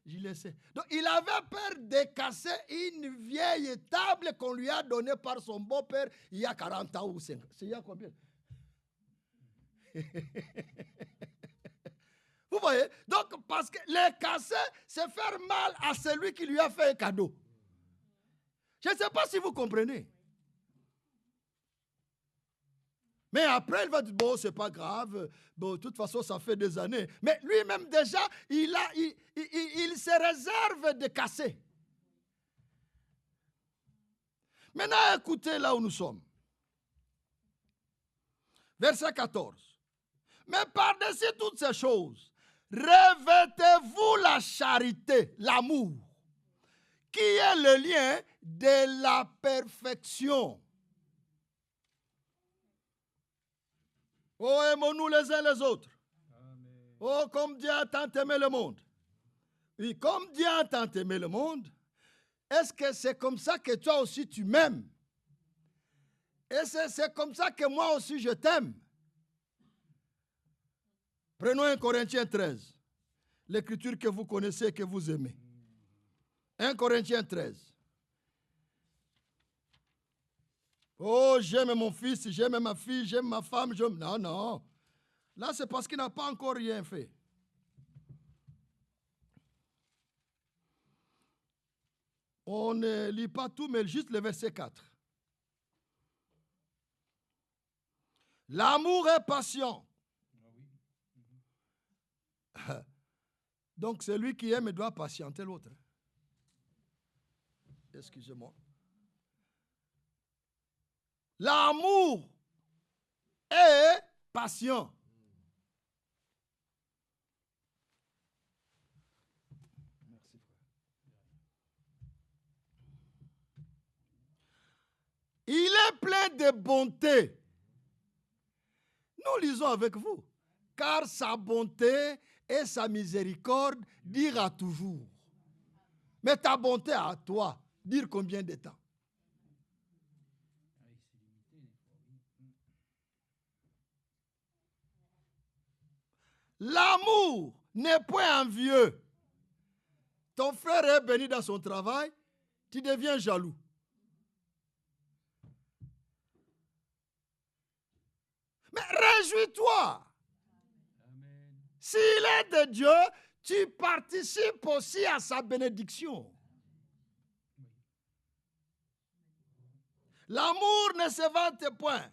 S2: Je laissais. Donc, il avait peur de casser une vieille table qu'on lui a donnée par son beau-père il y a 40 ans ou 50. C'est il y a combien? Vous voyez? Donc, parce que les casser, c'est faire mal à celui qui lui a fait un cadeau. Je ne sais pas si vous comprenez. Mais après, il va dire, bon, c'est pas grave. Bon, de toute façon, ça fait des années. Mais lui-même, déjà, il se réserve de casser. Maintenant, écoutez là où nous sommes. Verset 14. Mais par-dessus toutes ces choses, revêtez-vous la charité, l'amour, qui est le lien de la perfection. Oh, aimons-nous les uns les autres. Amen. Oh, comme Dieu a tant aimé le monde. Oui, comme Dieu a tant aimé le monde, est-ce que c'est comme ça que toi aussi tu m'aimes? Et c'est comme ça que moi aussi je t'aime? Prenons 1 Corinthiens 13, l'écriture que vous connaissez, que vous aimez. 1 Corinthiens 13. Oh, j'aime mon fils, j'aime ma fille, j'aime ma femme, j'aime... Non, non. Là, c'est parce qu'il n'a pas encore rien fait. On ne lit pas tout, mais juste le verset 4. L'amour est patient. Donc, celui qui aime doit patienter l'autre. Excusez-moi. L'amour est patient. Merci, frère. Il est plein de bonté. Nous lisons avec vous. Car sa bonté et sa miséricorde dira toujours. Mais ta bonté à toi, dire combien de temps? L'amour n'est point envieux. Ton frère est béni dans son travail, tu deviens jaloux. Mais réjouis-toi. S'il est de Dieu, tu participes aussi à sa bénédiction. L'amour ne se vante point.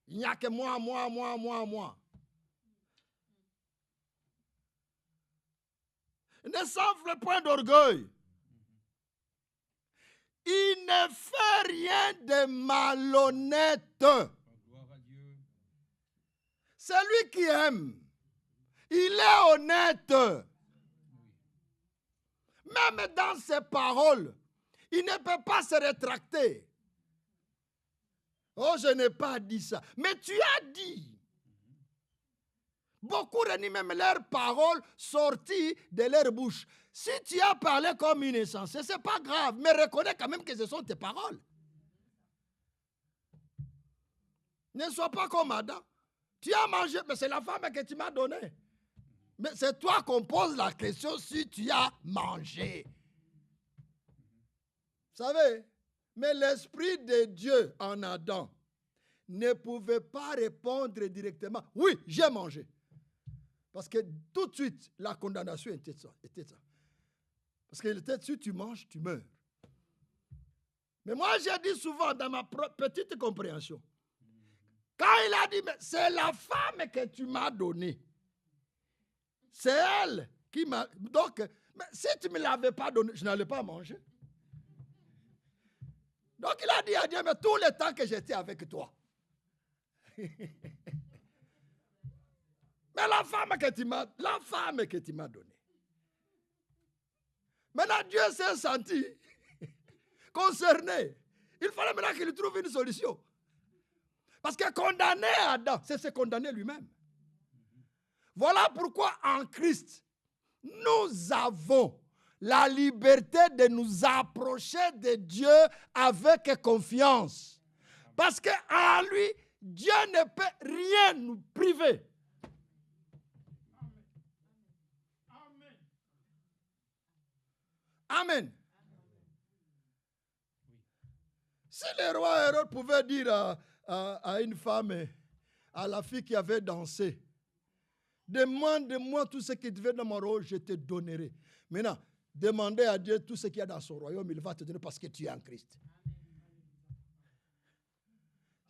S2: Il n'y a que moi. Ne s'enfle point d'orgueil. Il ne fait rien de malhonnête. Celui qui aime, il est honnête. Même dans ses paroles, il ne peut pas se rétracter. Oh, je n'ai pas dit ça. Mais tu as dit. Beaucoup renient même leurs paroles sorties de leur bouche. Si tu as parlé comme une insensée, ce n'est pas grave, mais reconnais quand même que ce sont tes paroles. Ne sois pas comme Adam. Tu as mangé, mais c'est la femme que tu m'as donnée. Mais c'est toi qu'on pose la question si tu as mangé. Vous savez, mais l'Esprit de Dieu en Adam ne pouvait pas répondre directement. Oui, j'ai mangé. Parce que tout de suite, la condamnation était ça. Parce qu'il était si tu manges, tu meurs. Mais moi, j'ai dit souvent dans ma petite compréhension, quand il a dit, mais c'est la femme que tu m'as donnée. C'est elle qui m'a... Donc, mais si tu ne me l'avais pas donnée, je n'allais pas manger. Donc, il a dit à Dieu, mais tout le temps que j'étais avec toi. Mais la femme que tu m'as donnée. Maintenant, Dieu s'est senti concerné. Il fallait maintenant qu'il trouve une solution. Parce que condamner Adam, c'est se condamner lui-même. Voilà pourquoi en Christ, nous avons la liberté de nous approcher de Dieu avec confiance. Parce qu'en lui, Dieu ne peut rien nous priver. Amen. Si le roi Hérode pouvait dire à une femme, à la fille qui avait dansé, demande-moi tout ce qui devait dans mon rôle, je te donnerai. Maintenant, demandez à Dieu tout ce qu'il y a dans son royaume, il va te donner parce que tu es en Christ.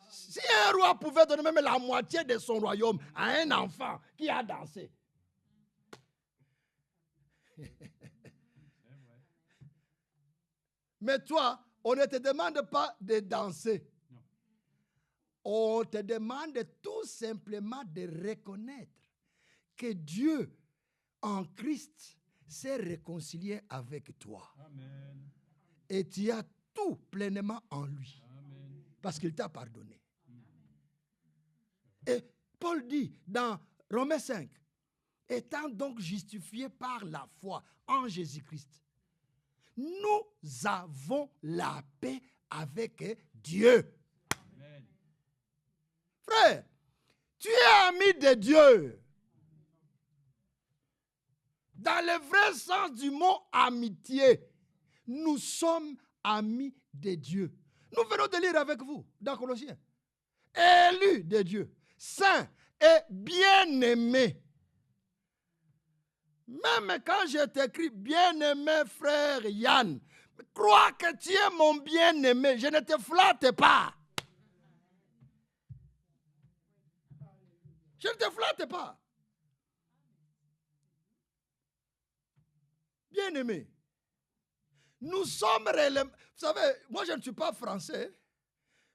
S2: Si un roi pouvait donner même la moitié de son royaume à un enfant qui a dansé, mais toi, on ne te demande pas de danser. Non. On te demande tout simplement de reconnaître que Dieu, en Christ, s'est réconcilié avec toi. Amen. Et tu as tout pleinement en lui. Amen. Parce qu'il t'a pardonné. Amen. Et Paul dit dans Romains 5, étant donc justifiés par la foi en Jésus-Christ, nous avons la paix avec Dieu. Amen. Frère, tu es ami de Dieu. Dans le vrai sens du mot amitié, nous sommes amis de Dieu. Nous venons de lire avec vous dans Colossiens. Élus de Dieu, saints et bien-aimés. Même quand je t'écris bien-aimé frère Yann, crois que tu es mon bien-aimé, je ne te flatte pas. Je ne te flatte pas. Bien-aimé, nous sommes réellement... Vous savez, moi je ne suis pas français.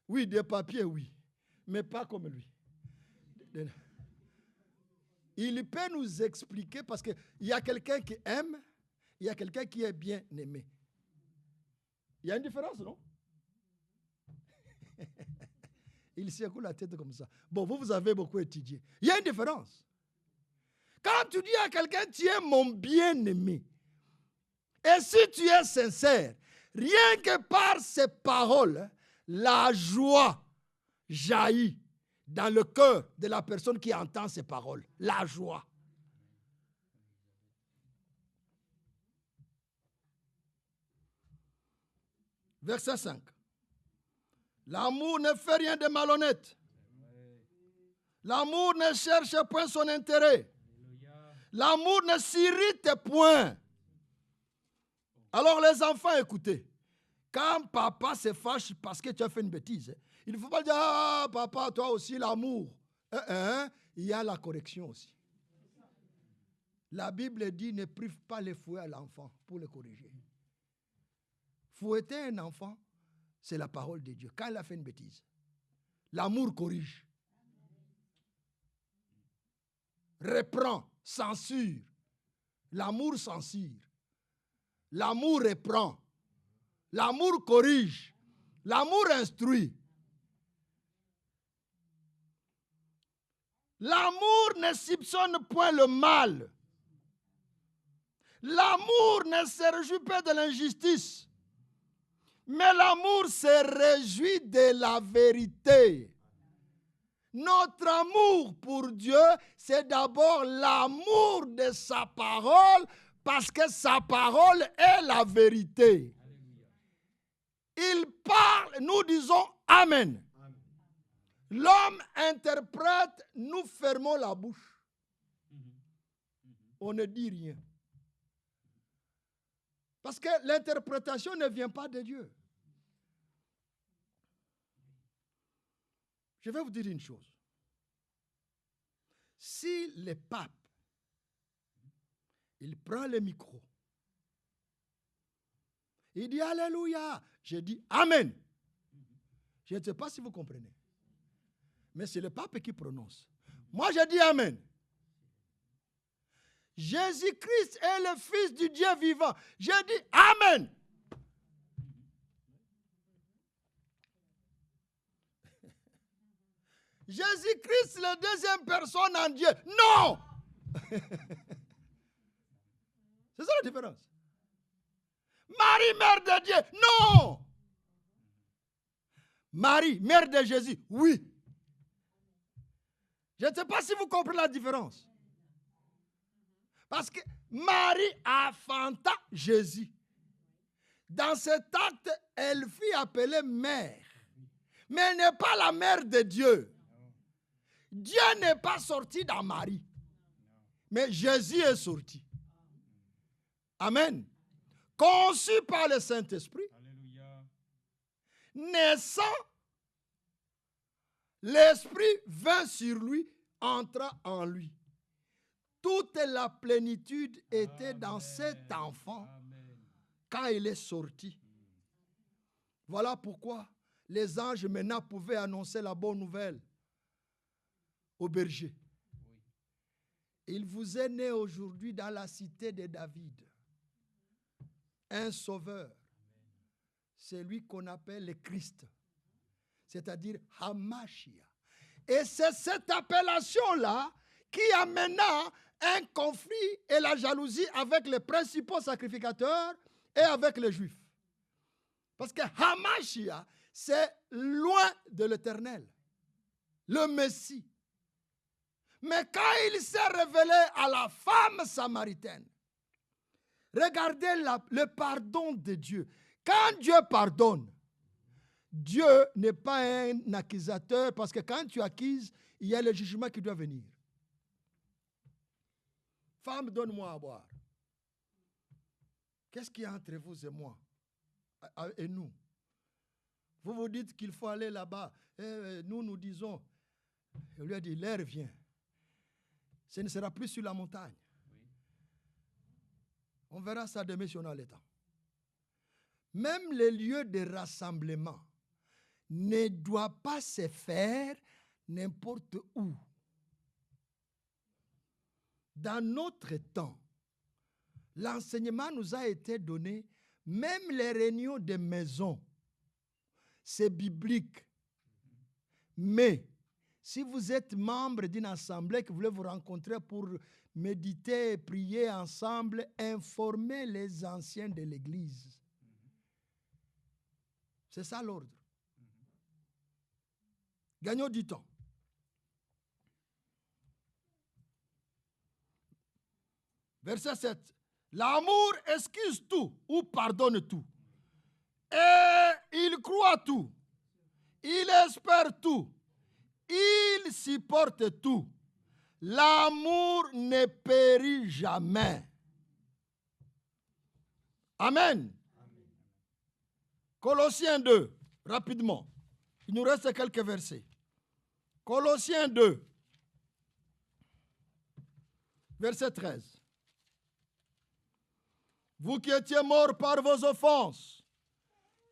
S2: Oui, des papiers, oui, mais pas comme lui. Il peut nous expliquer parce qu'il y a quelqu'un qui aime, il y a quelqu'un qui est bien aimé. Il y a une différence, non? Il secoue la tête comme ça. Bon, vous avez beaucoup étudié. Il y a une différence. Quand tu dis à quelqu'un, tu es mon bien-aimé, et si tu es sincère, rien que par ces paroles, la joie jaillit dans le cœur de la personne qui entend ces paroles. La joie. Verset 5. L'amour ne fait rien de malhonnête. L'amour ne cherche point son intérêt. L'amour ne s'irrite point. Alors les enfants, écoutez. Quand papa se fâche parce que tu as fait une bêtise, il ne faut pas dire, ah, papa, toi aussi, l'amour. Il y a la correction aussi. La Bible dit, ne prive pas les fouets à l'enfant pour le corriger. Fouetter un enfant, c'est la parole de Dieu. Quand il a fait une bêtise, l'amour corrige. Reprend, censure. L'amour censure. L'amour reprend. L'amour corrige. L'amour instruit. L'amour ne soupçonne point le mal. L'amour ne se réjouit pas de l'injustice. Mais l'amour se réjouit de la vérité. Notre amour pour Dieu, c'est d'abord l'amour de sa parole, parce que sa parole est la vérité. Il parle, nous disons Amen. L'homme interprète, nous fermons la bouche. On ne dit rien. Parce que l'interprétation ne vient pas de Dieu. Je vais vous dire une chose. Si le pape, il prend le micro, il dit Alléluia, je dis Amen. Je ne sais pas si vous comprenez. Mais c'est le pape qui prononce. Moi, je dis Amen. Jésus-Christ est le Fils du Dieu vivant. Je dis Amen. Jésus-Christ, la deuxième personne en Dieu. Non! C'est ça la différence. Marie, mère de Dieu. Non! Marie, mère de Jésus. Oui. Je ne sais pas si vous comprenez la différence. Parce que Marie enfanta Jésus. Dans cet acte, elle fut appelée mère. Mais elle n'est pas la mère de Dieu. Dieu n'est pas sorti dans Marie. Mais Jésus est sorti. Amen. Conçu par le Saint-Esprit. Naissant, l'Esprit vint sur lui, entra en lui. Toute la plénitude était dans cet enfant quand il est sorti. Voilà pourquoi les anges maintenant pouvaient annoncer la bonne nouvelle aux bergers. Il vous est né aujourd'hui dans la cité de David un sauveur. C'est lui qu'on appelle le Christ, c'est-à-dire Hamashia. Et c'est cette appellation-là qui amena un conflit et la jalousie avec les principaux sacrificateurs et avec les Juifs. Parce que Hamashia, c'est loin de l'Éternel, le Messie. Mais quand il s'est révélé à la femme samaritaine, regardez le pardon de Dieu. Quand Dieu pardonne, Dieu n'est pas un accusateur, parce que quand tu accuses, il y a le jugement qui doit venir. Femme, donne-moi à boire. Qu'est-ce qu'il y a entre vous et moi et nous? Vous vous dites qu'il faut aller là-bas. Et nous, nous disons, il lui a dit, l'air vient. Ce ne sera plus sur la montagne. On verra ça demain si on a le temps. Même les lieux de rassemblement ne doivent pas se faire n'importe où. Dans notre temps, l'enseignement nous a été donné, même les réunions de maison, c'est biblique. Mais si vous êtes membre d'une assemblée que vous voulez vous rencontrer pour méditer et prier ensemble, informez les anciens de l'Église. C'est ça l'ordre. Gagnons du temps. Verset 7. L'amour excuse tout ou pardonne tout. Et il croit tout. Il espère tout. Il supporte tout. L'amour ne périt jamais. Amen. Colossiens 2, rapidement. Il nous reste quelques versets. Colossiens 2, verset 13. Vous qui étiez morts par vos offenses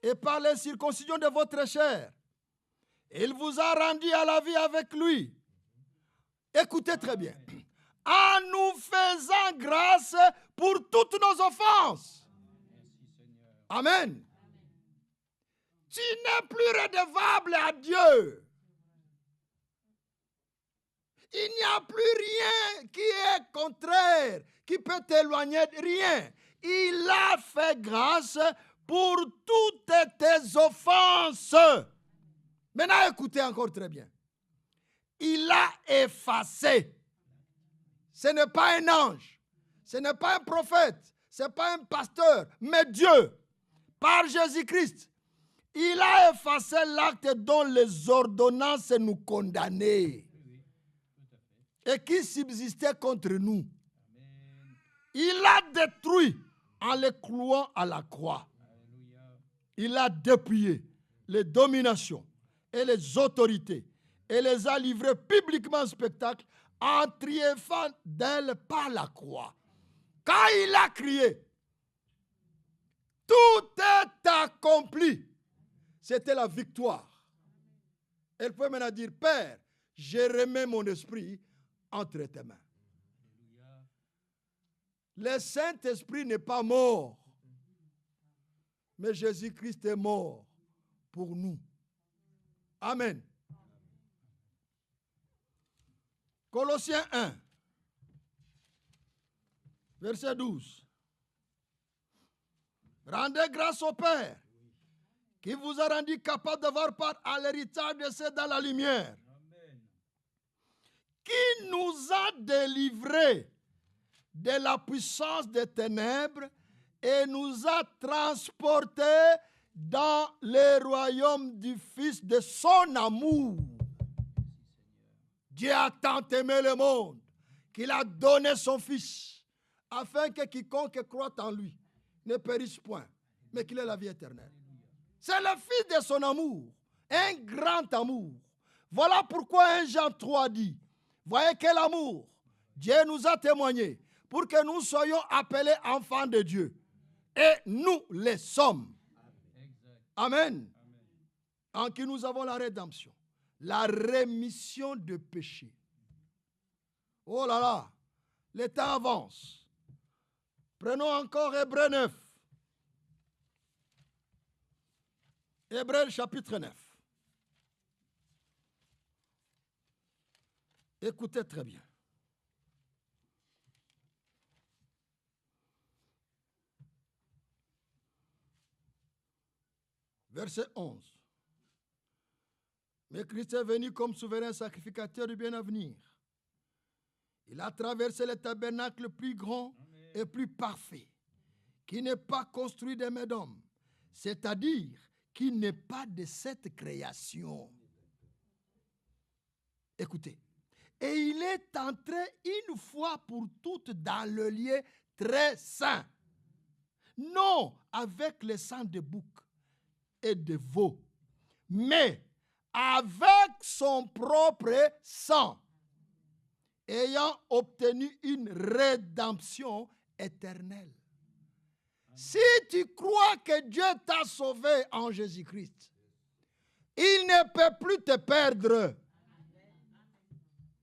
S2: et par les circoncisions de votre chair, il vous a rendu à la vie avec lui. Écoutez très bien. En nous faisant grâce pour toutes nos offenses. Amen. Tu n'es plus redevable à Dieu. Il n'y a plus rien qui est contraire, qui peut t'éloigner de rien. Il a fait grâce pour toutes tes offenses. Maintenant, écoutez encore très bien. Il a effacé. Ce n'est pas un ange, ce n'est pas un prophète, ce n'est pas un pasteur, mais Dieu, par Jésus-Christ. Il a effacé l'acte dont les ordonnances nous condamnaient et qui subsistait contre nous. Il a détruit en les clouant à la croix. Il a dépouillé les dominations et les autorités et les a livrées publiquement en spectacle en triomphant d'elles par la croix. Quand il a crié, tout est accompli. C'était la victoire. Elle peut maintenant dire, Père, je remets mon esprit entre tes mains. Le Saint-Esprit n'est pas mort, mais Jésus-Christ est mort pour nous. Amen. Colossiens 1, verset 12. Rendez grâce au Père qui vous a rendu capable d'avoir part à l'héritage de ceux dans la lumière. Amen. Qui nous a délivrés de la puissance des ténèbres et nous a transportés dans le royaume du Fils de son amour. Dieu a tant aimé le monde qu'il a donné son Fils, afin que quiconque croit en lui ne périsse point, mais qu'il ait la vie éternelle. C'est le Fils de son amour, un grand amour. Voilà pourquoi 1 Jean 3 dit, voyez quel amour Dieu nous a témoigné pour que nous soyons appelés enfants de Dieu. Et nous les sommes. Amen. En qui nous avons la rédemption, la rémission de péché. Oh là là, le temps avance. Prenons encore Hébreux 9. Hébreux chapitre 9. Écoutez très bien. Verset 11. Mais Christ est venu comme souverain sacrificateur du bien à venir. Il a traversé le tabernacle plus grand et plus parfait, qui n'est pas construit de mains d'hommes, c'est-à-dire qui n'est pas de cette création. Écoutez. Et il est entré une fois pour toutes dans le lieu très saint, non avec le sang de bouc et de veau, mais avec son propre sang, ayant obtenu une rédemption éternelle. Si tu crois que Dieu t'a sauvé en Jésus-Christ, il ne peut plus te perdre.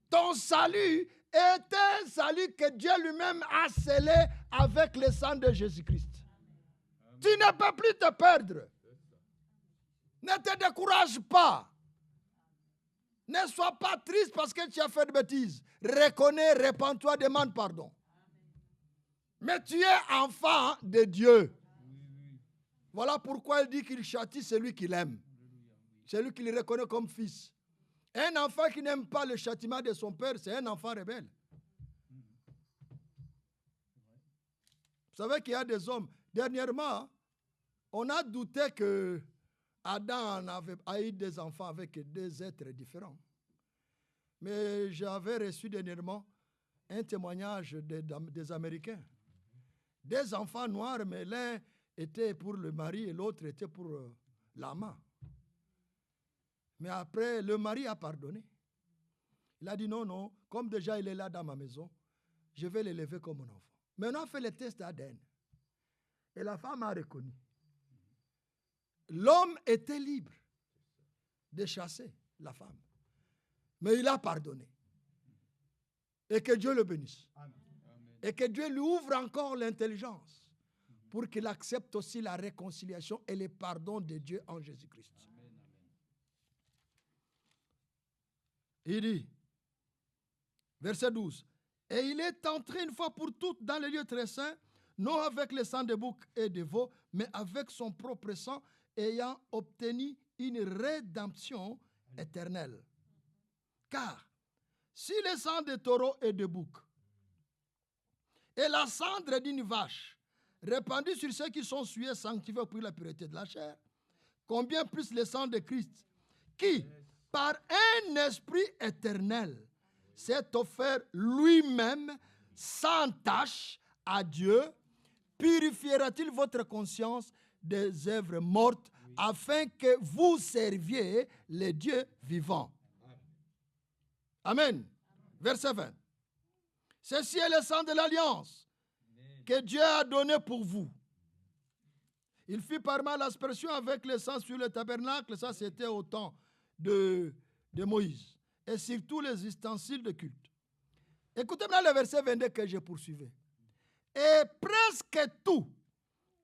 S2: Ton salut est un salut que Dieu lui-même a scellé avec le sang de Jésus-Christ. Tu ne peux plus te perdre. Ne te décourage pas. Ne sois pas triste parce que tu as fait de bêtises. Reconnais, répands-toi, demande pardon. Mais tu es enfant de Dieu. Voilà pourquoi il dit qu'il châtie celui qu'il aime. Celui qu'il reconnaît comme fils. Un enfant qui n'aime pas le châtiment de son père, c'est un enfant rebelle. Vous savez qu'il y a des hommes. Dernièrement, on a douté que Adam a eu des enfants avec des êtres différents. Mais j'avais reçu dernièrement un témoignage des Américains. Des enfants noirs, mais l'un était pour le mari et l'autre était pour l'amant. Mais après, le mari a pardonné. Il a dit non, comme déjà il est là dans ma maison, je vais l'élever comme mon enfant. Maintenant, on a fait le test d'ADN. Et la femme a reconnu. L'homme était libre de chasser la femme. Mais il a pardonné. Et que Dieu le bénisse. Amen. Et que Dieu lui ouvre encore l'intelligence pour qu'il accepte aussi la réconciliation et le pardon de Dieu en Jésus-Christ. Il dit, verset 12, et il est entré une fois pour toutes dans le lieu très saint, non avec le sang de bouc et de veau, mais avec son propre sang, ayant obtenu une rédemption éternelle. Car si le sang de taureau et de bouc et la cendre d'une vache répandue sur ceux qui sont souillés sanctifiés pour la pureté de la chair, combien plus le sang de Christ, qui, par un esprit éternel, s'est offert lui-même sans tache à Dieu, purifiera-t-il votre conscience des œuvres mortes afin que vous serviez le Dieu vivant. Amen. Verset 20. Ceci est le sang de l'alliance que Dieu a donné pour vous. Il fit par mal l'aspersion avec le sang sur le tabernacle, ça c'était au temps de Moïse, et sur tous les ustensiles de culte. Écoutez maintenant le verset 22 que je poursuivais. Et presque tout,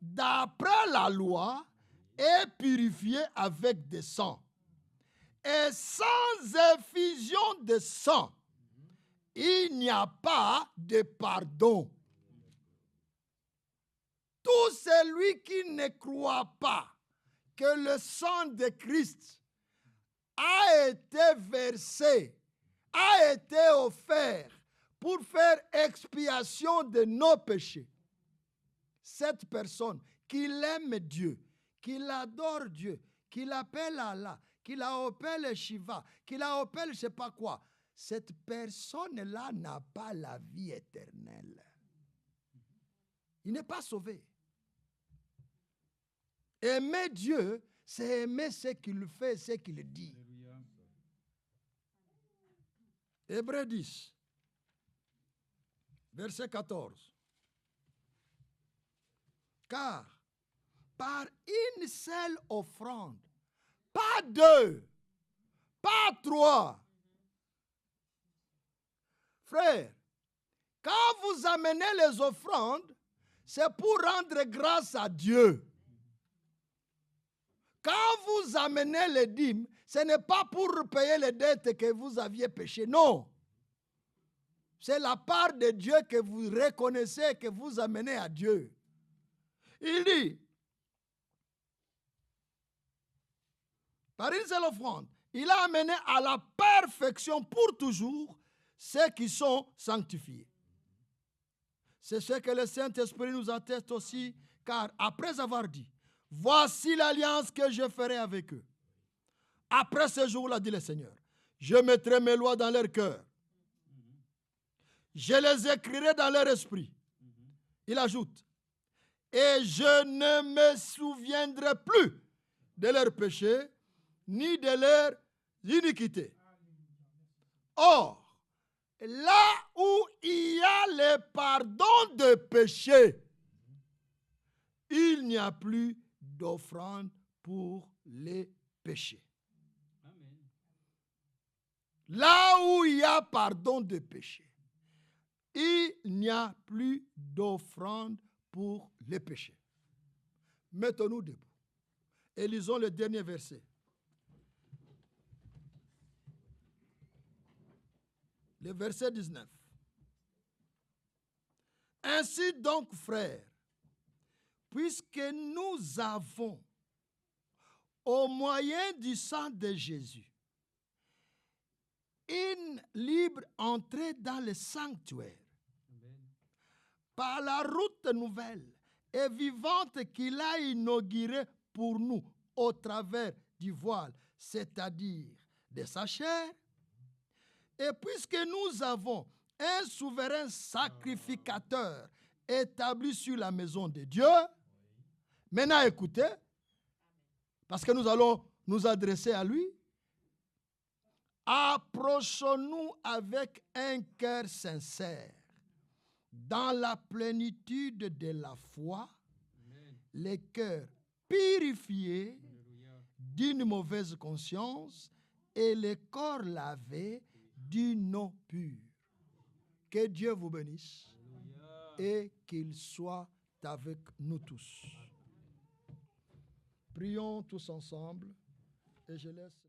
S2: d'après la loi, est purifié avec des sang. Et sans effusion de sang, il n'y a pas de pardon. Tout celui qui ne croit pas que le sang de Christ a été versé, a été offert pour faire expiation de nos péchés, cette personne qui aime Dieu, qui adore Dieu, qui l'appelle Allah, qui l'appelle Shiva, qui l'appelle je ne sais pas quoi, cette personne-là n'a pas la vie éternelle. Il n'est pas sauvé. Aimer Dieu, c'est aimer ce qu'il fait, ce qu'il dit. Hébreux 10, verset 14. Car par une seule offrande, pas deux, pas trois. Frère, quand vous amenez les offrandes, c'est pour rendre grâce à Dieu. Quand vous amenez les dîmes, ce n'est pas pour payer les dettes que vous aviez péchées, non. C'est la part de Dieu que vous reconnaissez, que vous amenez à Dieu. Il dit, par une seule offrande, il a amené à la perfection pour toujours ceux qui sont sanctifiés. C'est ce que le Saint-Esprit nous atteste aussi, car après avoir dit, voici l'alliance que je ferai avec eux. Après ce jour-là, dit le Seigneur, je mettrai mes lois dans leur cœur. Je les écrirai dans leur esprit. Il ajoute, et je ne me souviendrai plus de leurs péchés, ni de leurs iniquités. Or, là où il y a le pardon de péché, il n'y a plus d'offrande pour les péchés. Amen. Là où il y a pardon de péché, il n'y a plus d'offrande pour les péchés. Mettons-nous debout et lisons le dernier verset. Le verset 19. Ainsi donc, frères, puisque nous avons, au moyen du sang de Jésus, une libre entrée dans le sanctuaire, par la route nouvelle et vivante qu'il a inaugurée pour nous au travers du voile, c'est-à-dire de sa chair. Et puisque nous avons un souverain sacrificateur établi sur la maison de Dieu, maintenant écoutez, parce que nous allons nous adresser à lui, approchons-nous avec un cœur sincère, dans la plénitude de la foi, les cœurs purifiés d'une mauvaise conscience et les corps lavés d'une eau pure. Que Dieu vous bénisse et qu'il soit avec nous tous. Prions tous ensemble et je laisse...